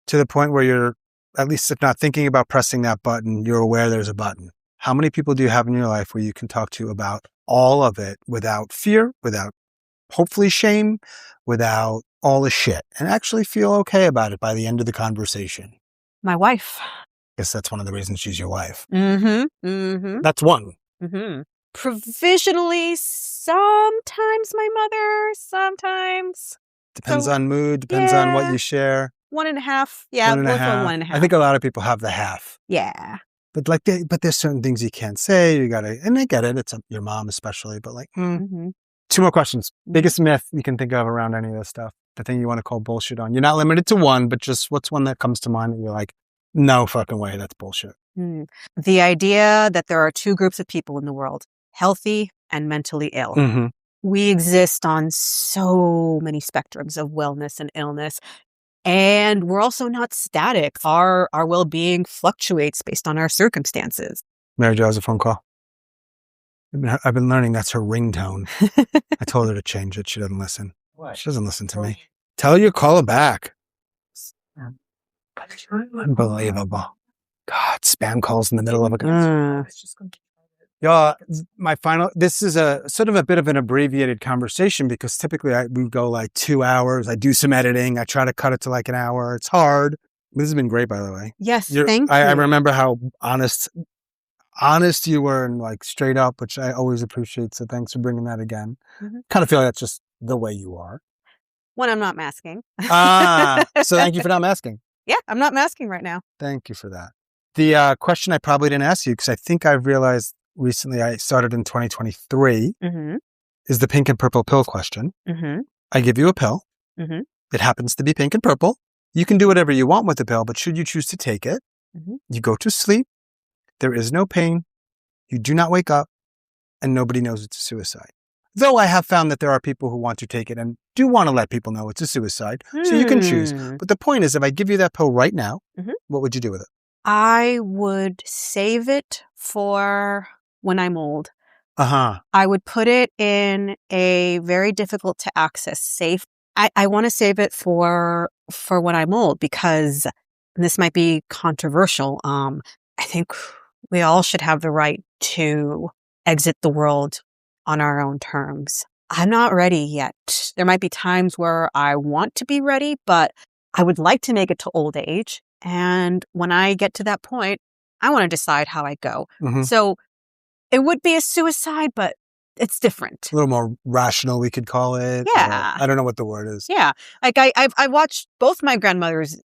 to the point where you're, at least if not thinking about pressing that button, you're aware there's a button. How many people do you have in your life where you can talk to about all of it without fear, without hopefully shame, without all the shit, and actually feel okay about it by the end of the conversation?
My wife.
I guess that's one of the reasons she's your wife. That's one.
Provisionally, sometimes my mother, sometimes.
Depends on mood, depends on what you share.
1.5. Yeah, 1.5.
I think a lot of people have the half.
Yeah.
But but there's certain things you can't say. You gotta, and I get it. It's your mom especially, but like, 2 more questions. Biggest myth you can think of around any of this stuff. The thing you want to call bullshit on. You're not limited to one, but just what's one that comes to mind that you're like, no fucking way, that's bullshit.
The idea that there are 2 groups of people in the world, healthy and mentally ill. We exist on so many spectrums of wellness and illness. And we're also not static. Our well-being fluctuates based on our circumstances.
Mary Jo has a phone call. I've been learning that's her ringtone. I told her to change it. She doesn't listen. What? She doesn't listen to me. Tell her you call her back. Unbelievable. God, spam calls in the middle of a... Y'all, this is a sort of a bit of an abbreviated conversation because typically we go like 2 hours. I do some editing. I try to cut it to like an hour. It's hard. This has been great, by the way.
Yes, thank you.
I remember how honest you were and like straight up, which I always appreciate. So thanks for bringing that again. Kind of feel like that's just the way you are.
When I'm not masking.
So thank you for not masking.
Yeah, I'm not masking right now.
Thank you for that. The question I probably didn't ask you because I think I've realized recently, I started in 2023, is the pink and purple pill question. I give you a pill. It happens to be pink and purple. You can do whatever you want with the pill, but should you choose to take it, you go to sleep. There is no pain. You do not wake up and nobody knows it's a suicide. Though I have found that there are people who want to take it and do want to let people know it's a suicide. So you can choose. But the point is, if I give you that pill right now, what would you do with it?
I would save it for when I'm old. I would put it in a very difficult to access safe. I want to save it for when I'm old, because this might be controversial. I think we all should have the right to exit the world on our own terms. I'm not ready yet. There might be times where I want to be ready, but I would like to make it to old age. And when I get to that point, I want to decide how I go.
Mm-hmm.
So it would be a suicide, but it's different.
A little more rational, we could call it.
Yeah.
I don't know what the word is.
Yeah. Like I watched both my grandmothers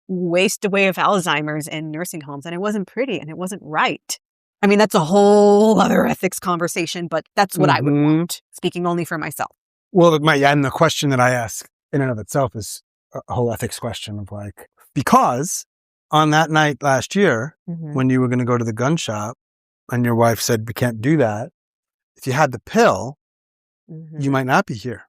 waste away of Alzheimer's in nursing homes, and it wasn't pretty and it wasn't right. I mean, that's a whole other ethics conversation, but that's what I would want, speaking only for myself.
Well, and the question that I ask in and of itself is a whole ethics question of like, because on that night last year, when you were going to go to the gun shop and your wife said, we can't do that, if you had the pill, you might not be here.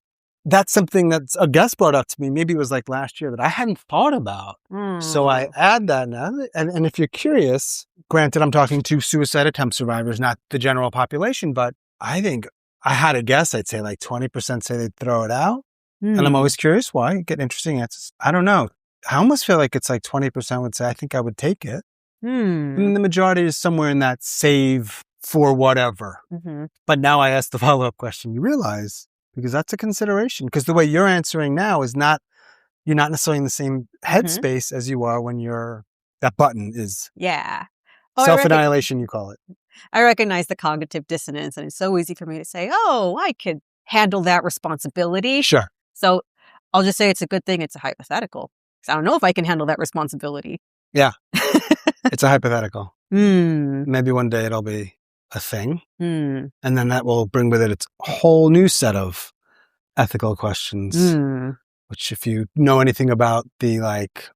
That's something that a guest brought up to me. Maybe it was like last year that I hadn't thought about. So I add that now. And if you're curious, granted, I'm talking to suicide attempt survivors, not the general population, but I think I had a guess. I'd say like 20% say they'd throw it out. And I'm always curious why. You get interesting answers. I don't know. I almost feel like it's like 20% would say, I think I would take it. And the majority is somewhere in that save for whatever. But now I ask the follow-up question. You realize, because that's a consideration, because the way you're answering now is not, you're not necessarily in the same headspace as you are when that button is.
Yeah.
Self-annihilation, you call it.
I recognize the cognitive dissonance, and it's so easy for me to say, oh, I could handle that responsibility.
Sure.
So I'll just say it's a good thing it's a hypothetical, because I don't know if I can handle that responsibility.
Yeah. It's a hypothetical. Maybe one day it'll be a thing. And then that will bring with it its whole new set of ethical questions, which if you know anything about the like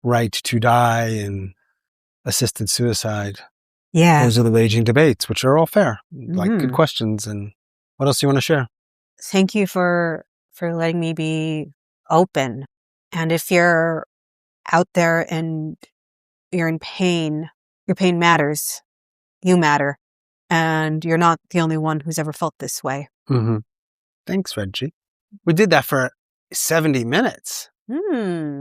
right to die and assisted suicide, those are the raging debates, which are all fair, like good questions. And what else do you want to share?
Thank you for letting me be open. And if you're out there and you're in pain, your pain matters. You matter. And you're not the only one who's ever felt this way.
Thanks, Reggie. We did that for 70 minutes.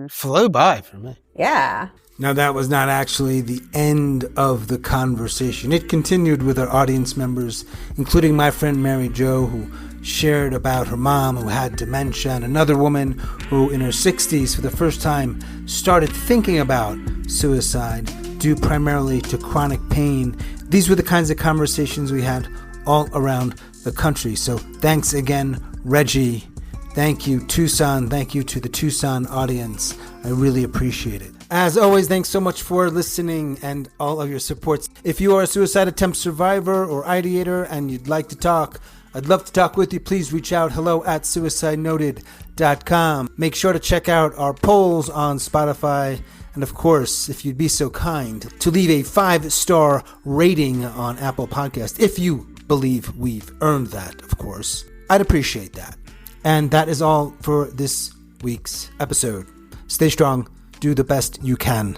Flew by for me.
Yeah.
Now, that was not actually the end of the conversation. It continued with our audience members, including my friend Mary Jo, who shared about her mom who had dementia, and another woman who in her 60s for the first time started thinking about suicide due primarily to chronic pain. These were the kinds of conversations we had all around the country. So thanks again, Reggie. Thank you, Tucson. Thank you to the Tucson audience. I really appreciate it. As always, thanks so much for listening and all of your supports. If you are a suicide attempt survivor or ideator and you'd like to talk, I'd love to talk with you. Please reach out, hello@suicidenoted.com. Make sure to check out our polls on Spotify. And of course, if you'd be so kind to leave a 5-star rating on Apple Podcast, if you believe we've earned that, of course, I'd appreciate that. And that is all for this week's episode. Stay strong. Do the best you can.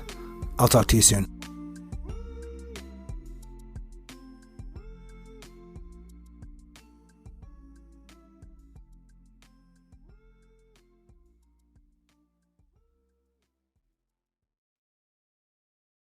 I'll talk to you soon.